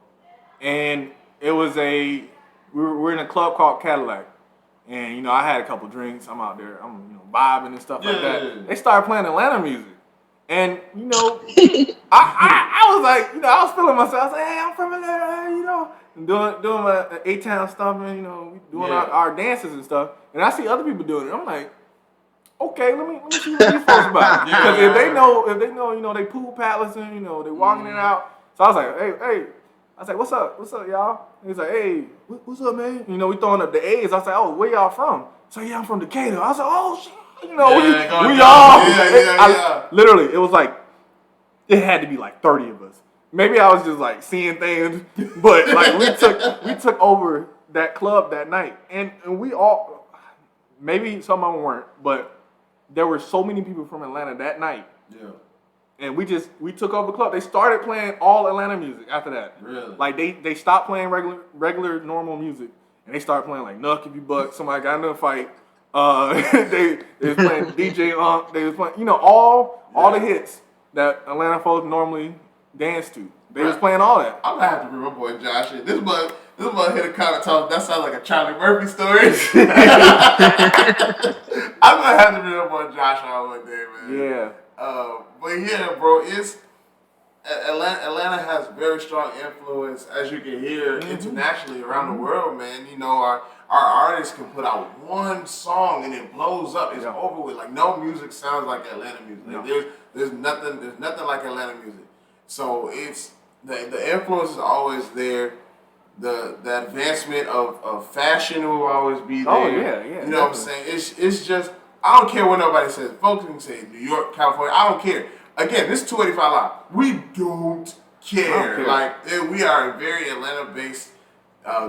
and it was we were in a club called Cadillac, and I had a couple drinks. I'm out there, I'm vibing and stuff like that. Yeah. They started playing Atlanta music. And I was like, I was feeling myself. I was like, hey, I'm from Atlanta, and doing my A-Town stomping, doing our dances and stuff. And I see other people doing it. I'm like, okay, let me see what these folks about. Because if they know, they pool paddling, they walking it out. So I was like, hey. I was like, what's up, y'all? And he's like, hey, what's up, man? We throwing up the A's. I was like, oh, where y'all from? So yeah, I'm from Decatur. I was like, oh shit. We all literally, it was like it had to be like 30 of us. Maybe I was just like seeing things, but like we took over that club that night, and we all, maybe some of them weren't, but there were so many people from Atlanta that night. Yeah. And we took over the club. They started playing all Atlanta music after that. Really? Like they stopped playing regular normal music, and they started playing like Nuck If You Buck. Somebody got in a fight. They was playing DJ Unk. They was playing, all the hits that Atlanta folks normally dance to. They was playing all that. I'm gonna have to bring my boy Josh in. This one hit a kind of tough. That sounds like a Charlie Murphy story. I'm gonna have to bring my boy Josh on one day, man. Yeah. But yeah, bro, it's Atlanta has very strong influence, as you can hear, internationally around the world, man. Our artists can put out one song and it blows up. It's over with. Like no music sounds like Atlanta music. Like, there's nothing like Atlanta music. So it's the influence is always there. The advancement of fashion will always be there. Oh yeah. You know what I'm saying? It's just, I don't care what nobody says. Folks can say New York, California. I don't care. Again, this is 285 Live. We don't care. Like we are a very Atlanta-based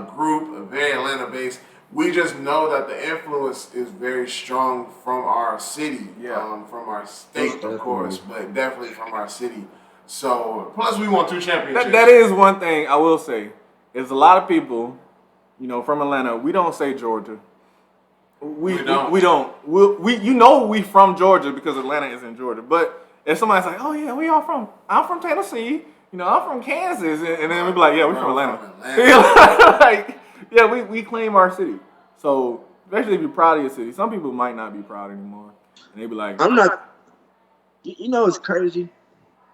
group, a very Atlanta-based. We just know that the influence is very strong from our city, from our state, of course, but definitely from our city. So, plus we won 2 championships. That is one thing I will say. Is a lot of people, from Atlanta, we don't say Georgia. We don't. We from Georgia because Atlanta is in Georgia. But if somebody's like, oh yeah, where y'all from? I'm from Tennessee. I'm from Kansas, and then we be like, yeah, we're from Atlanta. Like, yeah, we claim our city. So especially if you're proud of your city, some people might not be proud anymore, and they be like, I'm not. It's crazy.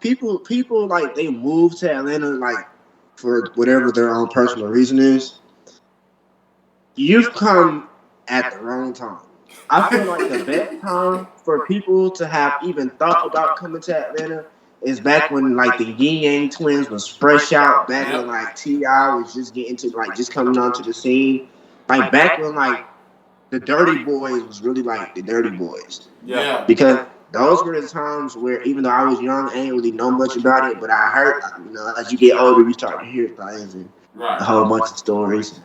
People like they move to Atlanta like for whatever their own personal reason is. You've come at the wrong time. I feel like the best time for people to have even thought about coming to Atlanta is back when like the Yin Yang Twins was fresh out. Back when like T.I. was just getting to like just coming onto the scene. Like back when like the Dirty Boys was really like the Dirty Boys. Yeah. Because those were the times where even though I was young, I didn't really know much about it, but I heard, as you get older, you start to hear things and a whole bunch of stories.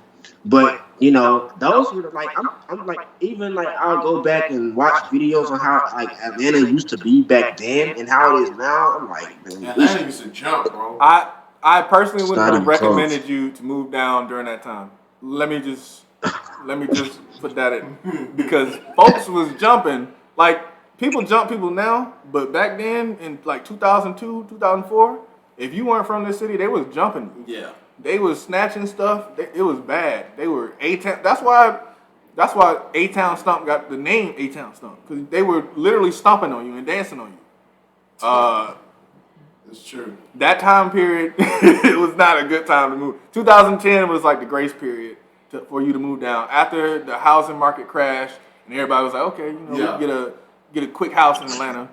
But those were like I'm like even like I'll go back and watch videos on how like Atlanta used to be back then and how it is now. I'm like, man, Atlanta used to jump, bro. I personally wouldn't Not have even close. recommended you to move down during that time. Let me just put that in, because folks was jumping. Like, people jump people now, but back then in like 2002, 2004, if you weren't from this city, they was jumping. Yeah. They was snatching stuff. It was bad. They were A-Town. That's why A-Town Stomp got the name A-Town Stomp, because they were literally stomping on you and dancing on you. It's true. That time period, it was not a good time to move. 2010 was like the grace period for you to move down. After the housing market crashed and everybody was like, okay, we can get a quick house in Atlanta.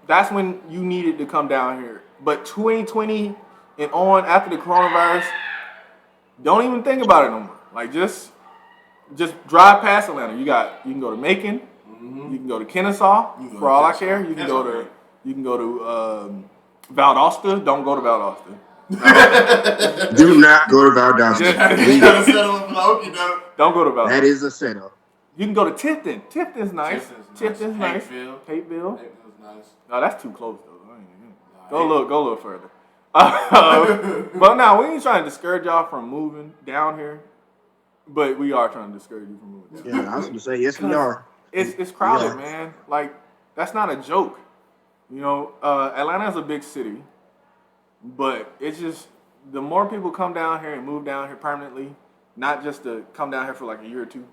That's when you needed to come down here. But 2020 and on, after the coronavirus, don't even think about it no more. Like, just drive past Atlanta. You can go to Macon, you can go to Kennesaw, for all I care. You can go to Valdosta. Don't go to Valdosta. do not go to Valdosta. Don't go to Valdosta. That is a setup. You can go to Tifton. Tifton's nice. Tifton's nice. Hateville. Nice. No, that's too close though. Go a little further. But now, we ain't trying to discourage y'all from moving down here, but we are trying to discourage you from moving down. Yeah, I was going to say, yes, we are. It's crowded, man. Like, that's not a joke. Atlanta is a big city, but it's just, the more people come down here and move down here permanently, not just to come down here for like a year or two,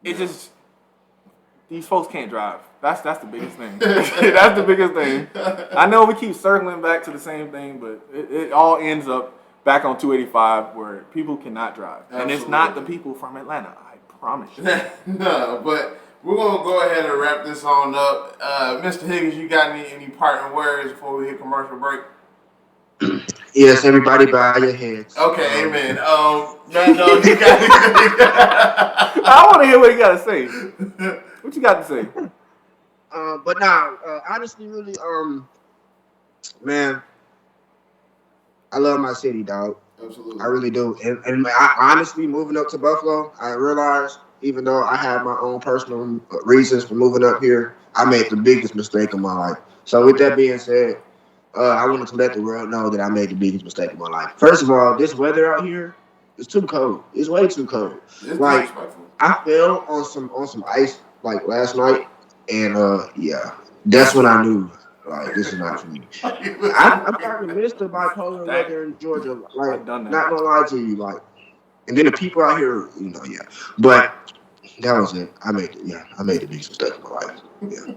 it just, these folks can't drive. That's the biggest thing. That's the biggest thing. I know we keep circling back to the same thing, but it all ends up back on 285 where people cannot drive. Absolutely. And it's not the people from Atlanta, I promise you. No, but we're going to go ahead and wrap this on up. Mr. Higgins, you got any parting words before we hit commercial break? Yes, everybody bow your heads. Okay, amen. Maddogg, you got anything? I want to hear what you got to say. What you got to say? But now, honestly, really, man, I love my city, dog. Absolutely. I really do. And I, honestly, moving up to Buffalo, I realized, even though I have my own personal reasons for moving up here, I made the biggest mistake of my life. So with that being said, I wanted to let the world know that I made the biggest mistake of my life. First of all, this weather out here is too cold. It's way too cold. It's like, I fell on some ice like last night, and that's when I knew like this is not for me. I'm starting to miss the bipolar weather in Georgia. Like, not gonna lie to you, like, and then the people out here, But that was it. I made the biggest mistake of my life. Yeah.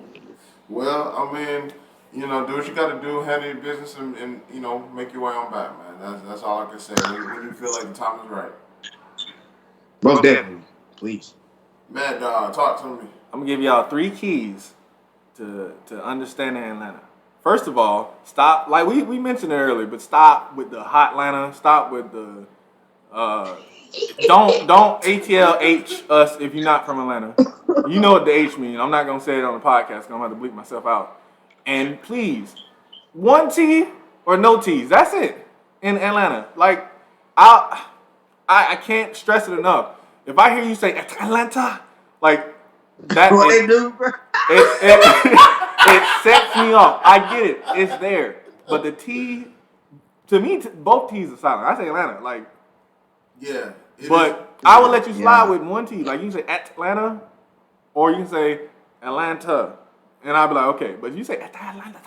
Well, I mean, do what you got to do, handle your business, and make your way on back, man. That's all I can say. When you feel like the time is right. Most definitely, please. Maddogg, talk to me. I'm gonna give y'all 3 keys to understanding Atlanta. First of all, stop. Like we mentioned it earlier, but stop with the hot Atlanta. Stop with the don't ATLH us if you're not from Atlanta. You know what the H means. I'm not gonna say it on the podcast. I'm gonna have to bleep myself out. And please, 1 T or no T's. That's it in Atlanta. Like, I can't stress it enough. If I hear you say Atlanta, like that, what they do, bro? It sets me off. I get it. It's there. But the T, to me, both T's are silent. I say Atlanta, like. Yeah. But I would let you slide with 1 T. Like, you can say Atlanta, or you can say Atlanta. And I'll be like, okay. But you say Atlanta,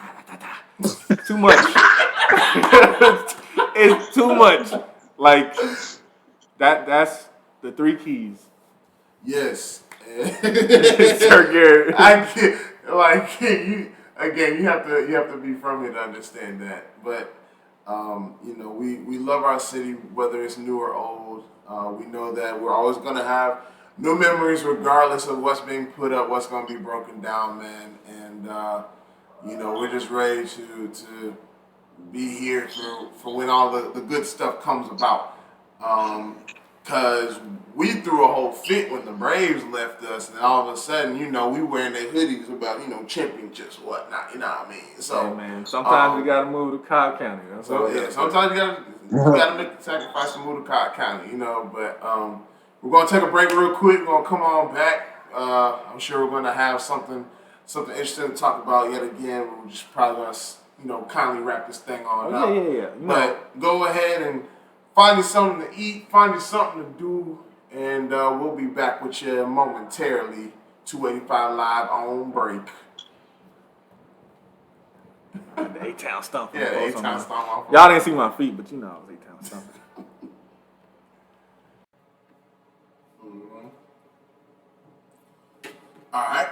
too much. It's too much. Like, that's the 3 keys. Yes. SirGarrett. You have to be from here to understand that. But we love our city, whether it's new or old. We know that we're always gonna have new memories regardless of what's being put up, what's going to be broken down, man. And, you know, we're just ready to be here for when all the good stuff comes about. Because we threw a whole fit when the Braves left us, and all of a sudden, you know, we wearing their hoodies about, you know, championships and whatnot, you know what I mean? So, hey man, sometimes you gotta move to Cobb County. That's all. Yeah, sometimes you gotta make the sacrifice to move to Cobb County, you know. But we're gonna take a break real quick. We're gonna come on back. I'm sure we're gonna have something interesting to talk about yet again. We're just probably gonna, you know, kindly wrap this thing on up. Yeah. But go ahead and find you something to eat, find you something to do, and we'll be back with you momentarily. 285 Live on break. The A-Town stomp. Yeah, the A-Town stomp. Y'all didn't see my feet, but you know I was A-Town stomping. All right.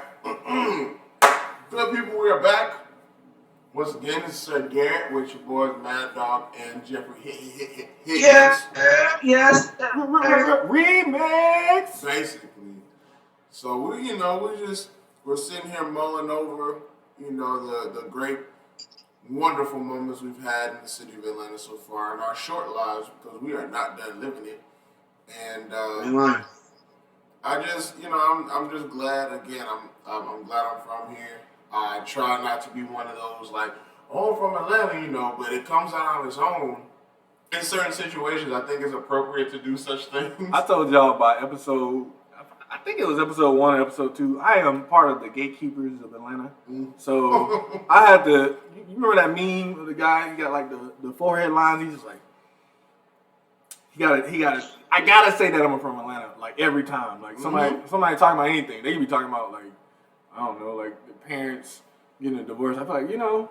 Good people, we are back. Once again, this is SirGarrett with your boys Maddogg and Jeffrey Higgins. Yes. Remix. Basically. So we're sitting here mulling over, you know, the great, wonderful moments we've had in the city of Atlanta so far in our short lives, because we are not done living it. And I just, you know, I'm just glad. Again, I'm glad I'm from here. I try not to be one of those like, oh, I'm from Atlanta, you know, but it comes out on its own. In certain situations, I think it's appropriate to do such things. I told y'all about I think it was episode 1 or episode 2. I am part of the gatekeepers of Atlanta. So I had to, you remember that meme of the guy, he got like the forehead lines, he's just like, I gotta say that I'm from Atlanta, like every time. Like somebody talking about anything, they could be talking about like, I don't know, like the parents getting a divorce. I feel like, you know,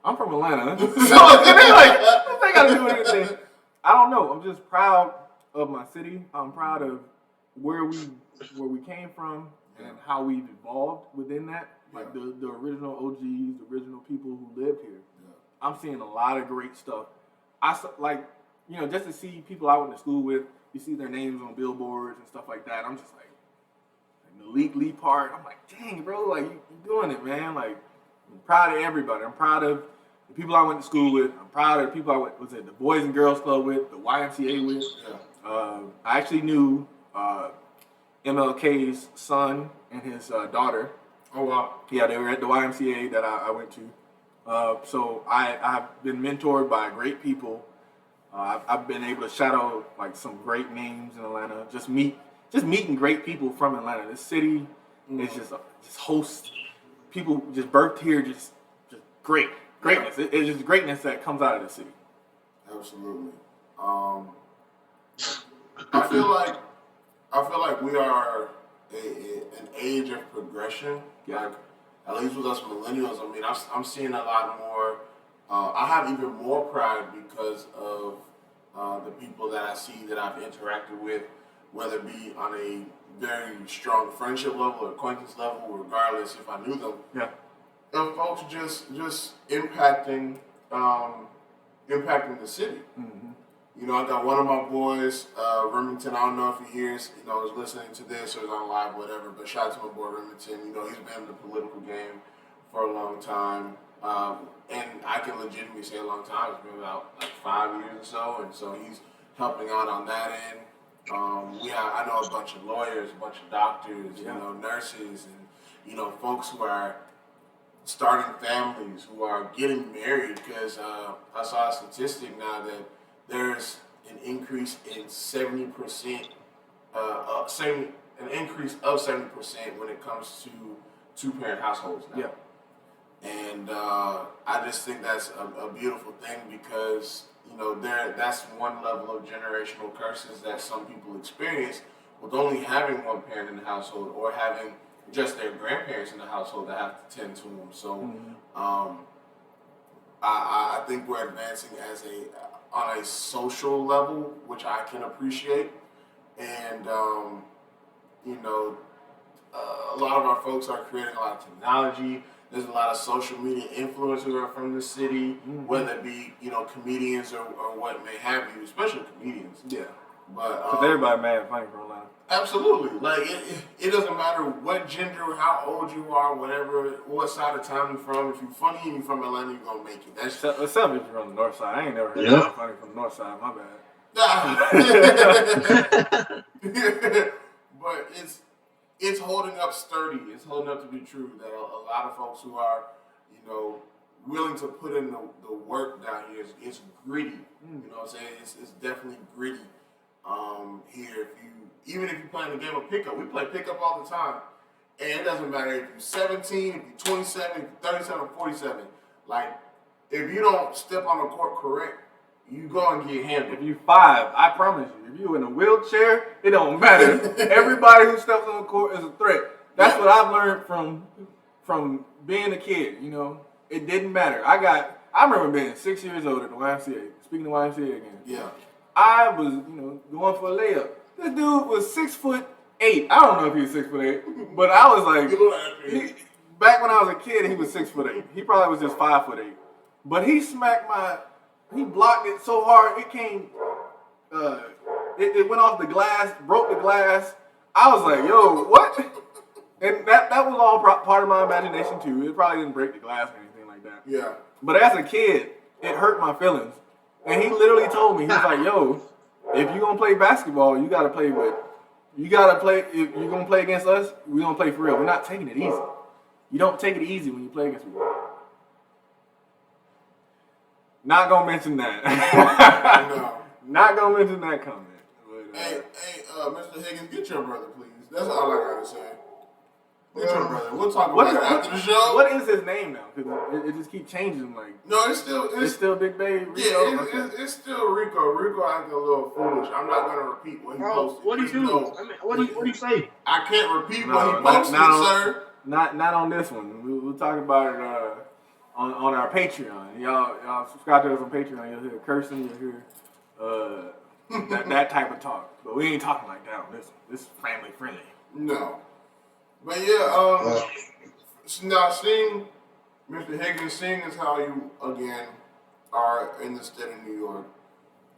I'm from Atlanta. So they're like, what's that got to do with anything? I don't know. I'm just proud of my city. I'm proud of where we came from and how we've evolved within that. Like the original OGs, the original people who lived here. Yeah. I'm seeing a lot of great stuff. Like, you know, just to see people I went to school with, you see their names on billboards and stuff like that. I'm just like the Lee part. I'm like, dang, bro, like you doing it, man. Like, I'm proud of everybody. I'm proud of the people I went to school with. I'm proud of the people the Boys and Girls Club with, the YMCA with. Yeah. I actually knew MLK's son and his daughter. Oh, wow. Yeah, they were at the YMCA that I went to. So I've been mentored by great people. I've been able to shadow like some great names in Atlanta. Just meeting great people from Atlanta. This city is just hosts people just birthed here. Just greatness. It's just greatness that comes out of the city. Absolutely. I feel like we are an age of progression. Yeah. Like, at least with us millennials, I mean, I'm seeing a lot more. I have even more pride because of the people that I see that I've interacted with, whether it be on a very strong friendship level or acquaintance level, regardless if I knew them. Yeah. And folks just impacting the city. Mm-hmm. You know, I got one of my boys, Remington. I don't know if he hears, you know, is listening to this or is on live, whatever. But shout out to my boy Remington. You know, he's been in the political game for a long time, and I can legitimately say a long time. It's been about like 5 years or so, and so he's helping out on that end. I know a bunch of lawyers, a bunch of doctors, you know, nurses, and you know, folks who are starting families, who are getting married. Because I saw a statistic now that there's an increase in 70%, an increase of 70% when it comes to two-parent households now. Yeah. And I just think that's a beautiful thing because, you know, that's one level of generational curses that some people experience with only having one parent in the household or having just their grandparents in the household that have to tend to them. So I think we're advancing on a social level, which I can appreciate. And, you know, a lot of our folks are creating a lot of technology. There's a lot of social media influencers who are from the city, whether it be, you know, comedians or what may have you, especially comedians. Yeah. But because everybody mad funny for Atlanta. Absolutely. Like it doesn't matter what gender, how old you are, whatever, what side of town you're from. If you're funny and you're from Atlanta, you're gonna make it. That's Except if you're from the north side. I ain't never heard Yep. anything funny from the north side. My bad. but it's holding up sturdy. It's holding up to be true that a lot of folks who are, willing to put in the work down here, it's gritty. You know what I'm saying? It's definitely gritty. Here, even if you're playing the game of pickup, we play pickup all the time. And it doesn't matter if you're 17, if you're 27, if you're 37, or 47. Like, if you don't step on the court correct, you go and get handled. If you 5, I promise you, if you in a wheelchair, it don't matter. Everybody who steps on the court is a threat. That's what I've learned from being a kid. It didn't matter. I remember being 6 years old at the YMCA. Speaking of YMCA again. Yeah. I was, going for a layup. This dude was 6'8". I don't know if he was 6'8", but I was like, back when I was a kid, he was 6'8". He probably was just 5'8". But he he blocked it so hard, it came, it went off the glass, broke the glass. I was like, yo, what? And that was all part of my imagination too. It probably didn't break the glass or anything like that. Yeah. But as a kid, it hurt my feelings. And he literally told me, he was like, yo, if you're going to play basketball, if you're going to play against us, we're going to play for real. We're not taking it easy. You don't take it easy when you play against people. Not going to mention that. No. Not going to mention that comment. But, hey, Mr. Higgins, get your brother, please. That's all I got to say. Get your brother. We'll talk about it after the show. What is his name now? Because it just keeps changing. Like, no, it's still Big Bay Rico? Yeah, it's still Rico. Rico acting a little foolish. I'm not going to repeat what he posted. What do you do? No. I mean, what do you say? I can't repeat what he posted, sir. Not on this one. We'll talk about it on our Patreon. Y'all subscribe to us on Patreon. You'll hear cursing. You'll hear that type of talk. But we ain't talking like that on this one. This is family friendly. No. But yeah, now seeing Mr. Higgins, seeing as how you again are in the state of New York,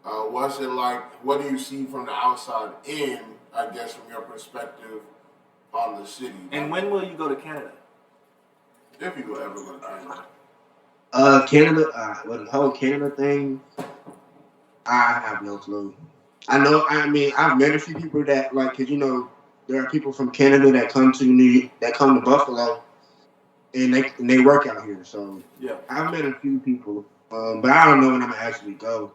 what's it like? What do you see from the outside in? I guess from your perspective on the city. And when will you go to Canada? If you will ever go to Canada. Canada, with the whole Canada thing, I have no clue. I've met a few people that cause there are people from Canada that come to Buffalo, and they work out here. So yeah, I've met a few people, but I don't know when I'm gonna actually go.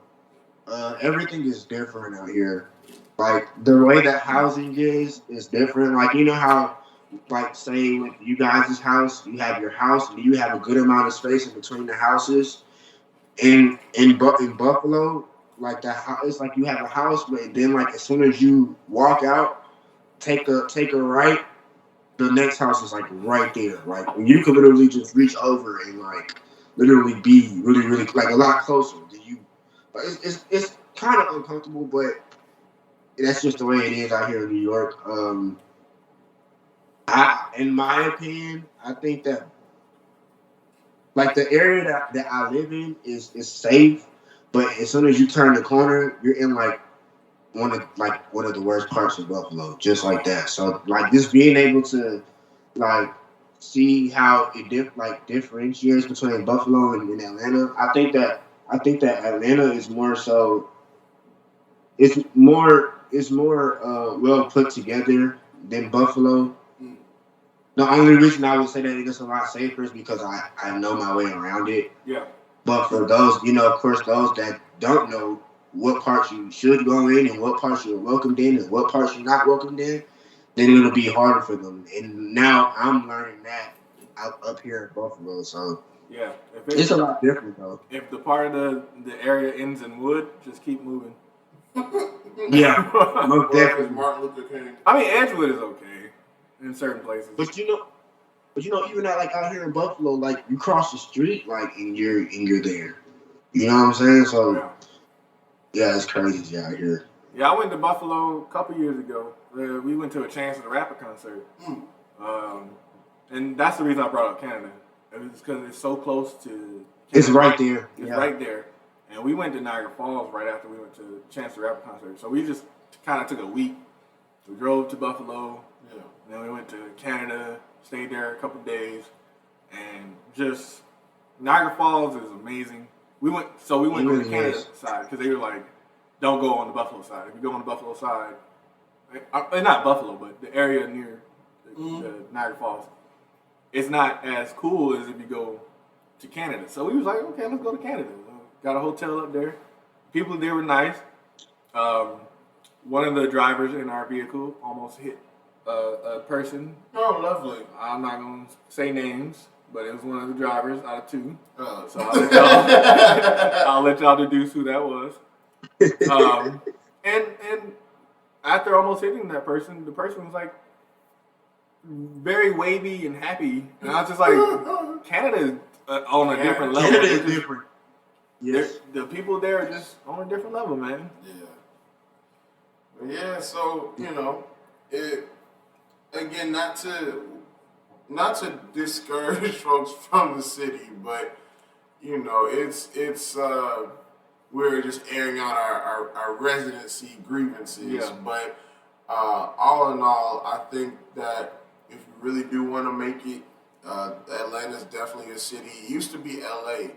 Everything is different out here. Like the way that housing is different. Like how, say with you guys' house, you have your house, and you have a good amount of space in between the houses. In Buffalo, like it's like you have a house, but then as soon as you walk out. Take a right. The next house is right there. You could literally just reach over and literally be really, really a lot closer than you. But it's kind of uncomfortable, but that's just the way it is out here in New York. In my opinion, I think that the area that I live in is safe, but as soon as you turn the corner, you're in one of the worst parts of Buffalo, just like that. So just being able to see how it differentiates between Buffalo and Atlanta. I think that Atlanta is more so. It's more well put together than Buffalo. The only reason I would say that it is a lot safer is because I know my way around it. Yeah. But for those, of course, those that don't know what parts you should go in and what parts you're welcomed in and what parts you're not welcomed in, then it'll be harder for them. And now I'm learning that up here in Buffalo. So yeah, it's a lot different though. If the part of the area ends in wood, just keep moving. Yeah, most definitely. Martin Luther King. I mean, Edgewood is okay in certain places. But even out here in Buffalo, you cross the street, and you're there. You know what I'm saying? So yeah, it's crazy out here. Yeah, I went to Buffalo a couple years ago. We went to a Chance the Rapper concert, and that's the reason I brought up Canada. It's because it's so close to Canada. It's right there. It's right there. And we went to Niagara Falls right after we went to Chance the Rapper concert. So we just kind of took a week We drove to Buffalo. Yeah. And then we went to Canada, stayed there a couple days, and just Niagara Falls is amazing. We went on the Canada side because they were like, don't go on the Buffalo side. If you go on the Buffalo side, not Buffalo, but the area near the Niagara Falls, it's not as cool as if you go to Canada. So we was like, okay, let's go to Canada. Got a hotel up there. People there were nice. One of the drivers in our vehicle almost hit a person. Oh, lovely. I'm not going to say names, but it was one of the drivers out of two. So I'll let y'all deduce who that was. And after almost hitting that person, the person was like very wavy and happy, and I was just like, Canada is on a different level. Canada is different. Yes. The people there are just on a different level, man. Yeah, so it again, not to discourage folks from the city, but it's we're just airing out our residency grievances. Yeah. But all in all, I think that if you really do want to make it, Atlanta's definitely a city. It used to be LA.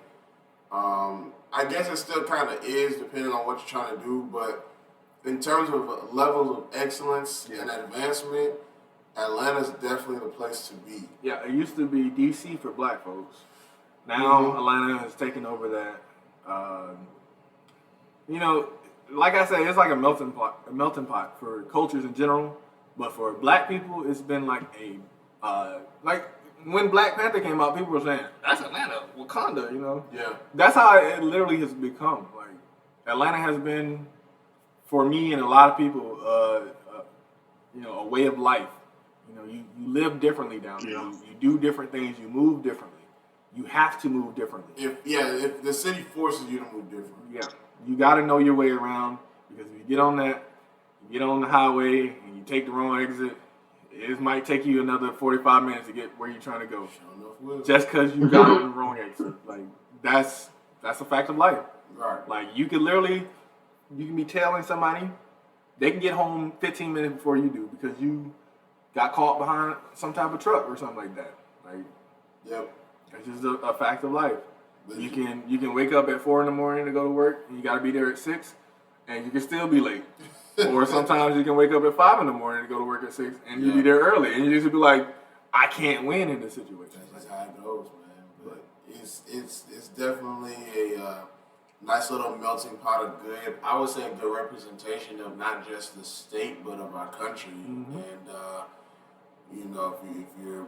I guess it still kind of is, depending on what you're trying to do, but in terms of levels of excellence and advancement, Atlanta's definitely the place to be. Yeah, it used to be DC for black folks. Now Atlanta has taken over that. Like I said, it's like a melting pot for cultures in general. But for black people, it's been like like when Black Panther came out, people were saying, that's Atlanta, Wakanda, Yeah. That's how it literally has become. Like, Atlanta has been, for me and a lot of people, a way of life. You live differently down there. Yeah. You do different things. You move differently. You have to move differently. If the city forces you to move differently. Yeah. You got to know your way around, because if you get on the highway and you take the wrong exit, it might take you another 45 minutes to get where you're trying to go. Sure enough, just because you got on the wrong exit. Like, that's a fact of life. Right. Like, you can be tailing somebody, they can get home 15 minutes before you do because you got caught behind some type of truck or something like that. Like, yep. It's just a fact of life. You can wake up at 4 a.m. to go to work, and you got to be there at 6, and you can still be late. Or sometimes you can wake up at 5 a.m. to go to work at 6, and you be there early, and you just be like, I can't win in this situation. That's how it goes, man. But it's definitely a nice little melting pot of good. I would say a good representation of not just the state, but of our country. Mm-hmm. And if you're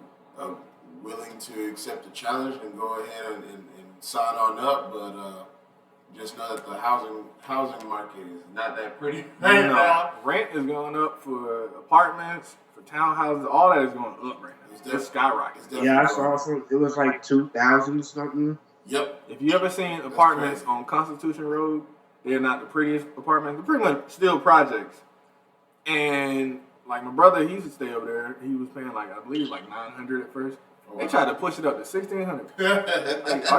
willing to accept the challenge, then go ahead and sign on up. But just know that the housing market is not that pretty right now. Rent is going up for apartments, for townhouses. All that is going up right now. It's skyrocketing. Yeah, I saw it was like 2,000 something. Yep. If you ever seen apartments on Constitution Road, they're not the prettiest apartments. They're pretty much still projects. And like my brother, he used to stay over there. He was paying I believe $900 at first. They tried to push it up to $1,600. Like,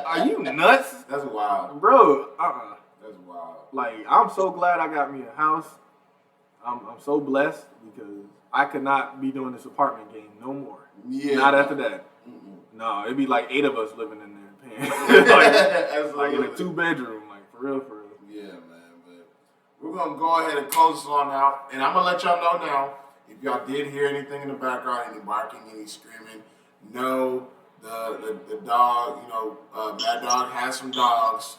are you nuts? That's wild, bro. That's wild. Like, I'm so glad I got me a house. I'm so blessed because I could not be doing this apartment game no more. Yeah. Not after that. No, it'd be like 8 of us living in there paying like in a 2-bedroom, like for real. Yeah, man. But we're gonna go ahead and close this on out, and I'm gonna let y'all know now. If y'all did hear anything in the background, any barking, any screaming, no, the dog, Maddogg has some dogs,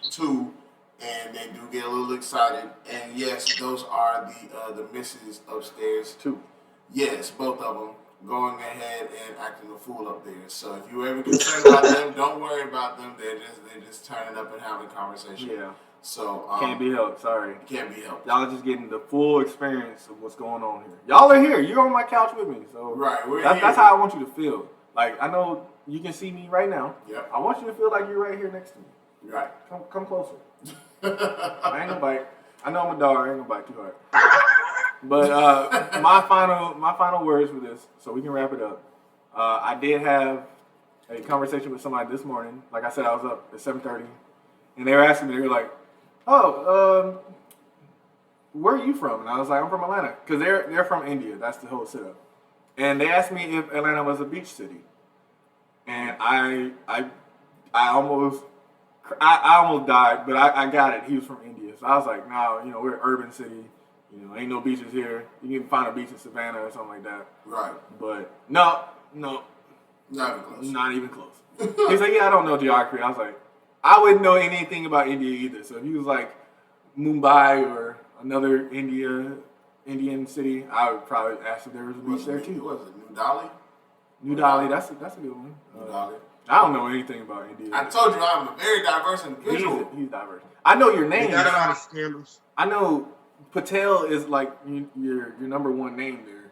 two, and they do get a little excited. And yes, those are the misses upstairs. 2. Yes, both of them going ahead and acting a fool up there. So if you're ever concerned about them, don't worry about them. They're just turning up and having a conversation. Yeah. So can't be helped. Sorry. Can't be helped. Y'all just getting the full experience of what's going on here. Y'all are here. You're on my couch with me. So right. That's how I want you to feel. Like, I know you can see me right now. Yep. I want you to feel like you're right here next to me. Right. Come closer. I ain't gonna bite. I know I'm a dog. I ain't gonna bite too hard. But my final words for this, so we can wrap it up. I did have a conversation with somebody this morning. Like I said, I was up at 7:30, and they were asking me. They were like, "Oh, where are you from? And I was like, I'm from Atlanta. Because they're from India. That's the whole setup. And they asked me if Atlanta was a beach city. And I almost died, but I got it. He was from India. So I was like, no, we're an urban city. Ain't no beaches here. You can find a beach in Savannah or something like that. Right. But no. Not even close. Not even close. He's like, yeah, I don't know geography. I was like, I wouldn't know anything about India either. So if he was like Mumbai or another Indian city, I would probably ask if there was a beach there too. What was it, New Delhi? New Delhi, that's a good one. New Delhi. I don't know anything about India. I told you I'm a very diverse individual. He's diverse. I know your name. You got a lot of scandals. I know Patel is like your number one name there,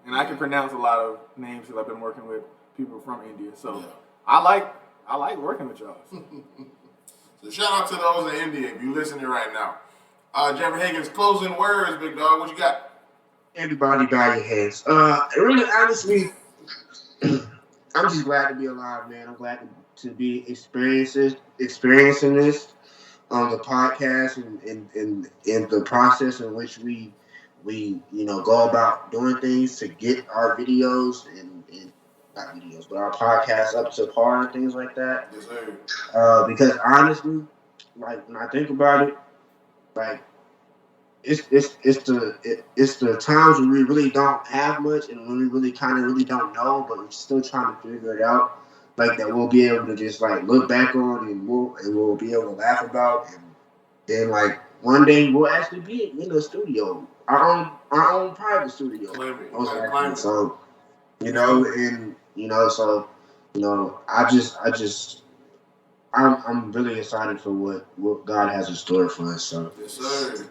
and I can pronounce a lot of names because I've been working with people from India. So I like working with y'all. So shout out to those in India if you're listening right now. Jeffrey Higgins, closing words, big dog. What you got? Everybody bow your heads. Really, honestly, I'm just glad to be alive, man. I'm glad to be experiencing this on the podcast and in the process in which we go about doing things to get our videos and not videos, but our podcast up to par and things like that. Yes, sir. Because honestly, like when I think about it, like it's the times when we really don't have much and when we really don't know, but we're still trying to figure it out. Like that we'll be able to just like look back on and we'll be able to laugh about, and then like one day we'll actually be in the studio, our own private studio. So I'm really excited for what God has in store for us. So yes, sir.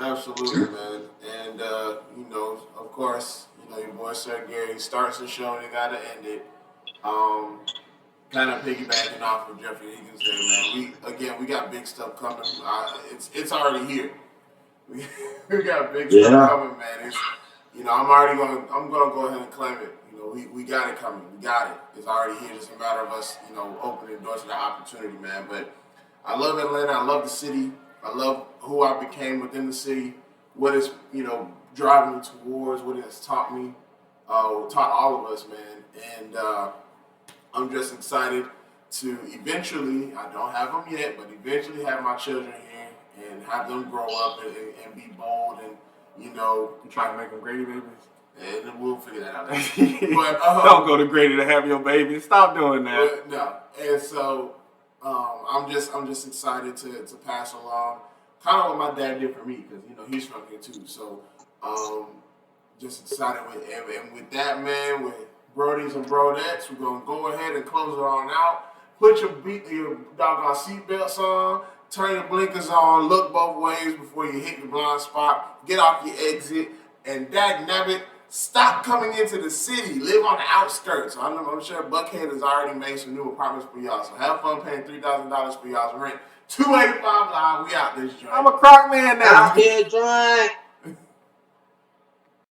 Absolutely, man. And of course, your boy SirGarrett, he starts the show and he gotta end it. Kind of piggybacking off of Jeffrey Higgins there, man. We got big stuff coming. It's already here. We got big stuff coming, man. I'm gonna go ahead and claim it. We got it coming. We got it. It's already here. It's a matter of us, opening doors to the opportunity, man. But I love Atlanta. I love the city. I love who I became within the city. What it's, driving me towards. What it has taught me. Taught all of us, man. And I'm just excited to eventually, I don't have them yet, but eventually have my children here and have them grow up and be bold and, You trying to make them Grady babies? And we'll figure that out. But don't go to Grady to have your baby. Stop doing that. No. And so I'm just excited to pass along kind of what my dad did for me, because he's from here too. So just excited with that, man, with Brodies and Brodettes, we're gonna go ahead and close it on out. Put your doggone seatbelts on, turn your blinkers on, look both ways before you hit the blind spot, get off your exit, and dagnabbit, stop coming into the city. Live on the outskirts. I'm sure Buckhead has already made some new apartments for y'all, so have fun paying $3,000 for y'all's rent. 285 Live, we out this joint. I'm a croc man now. Out here, joint.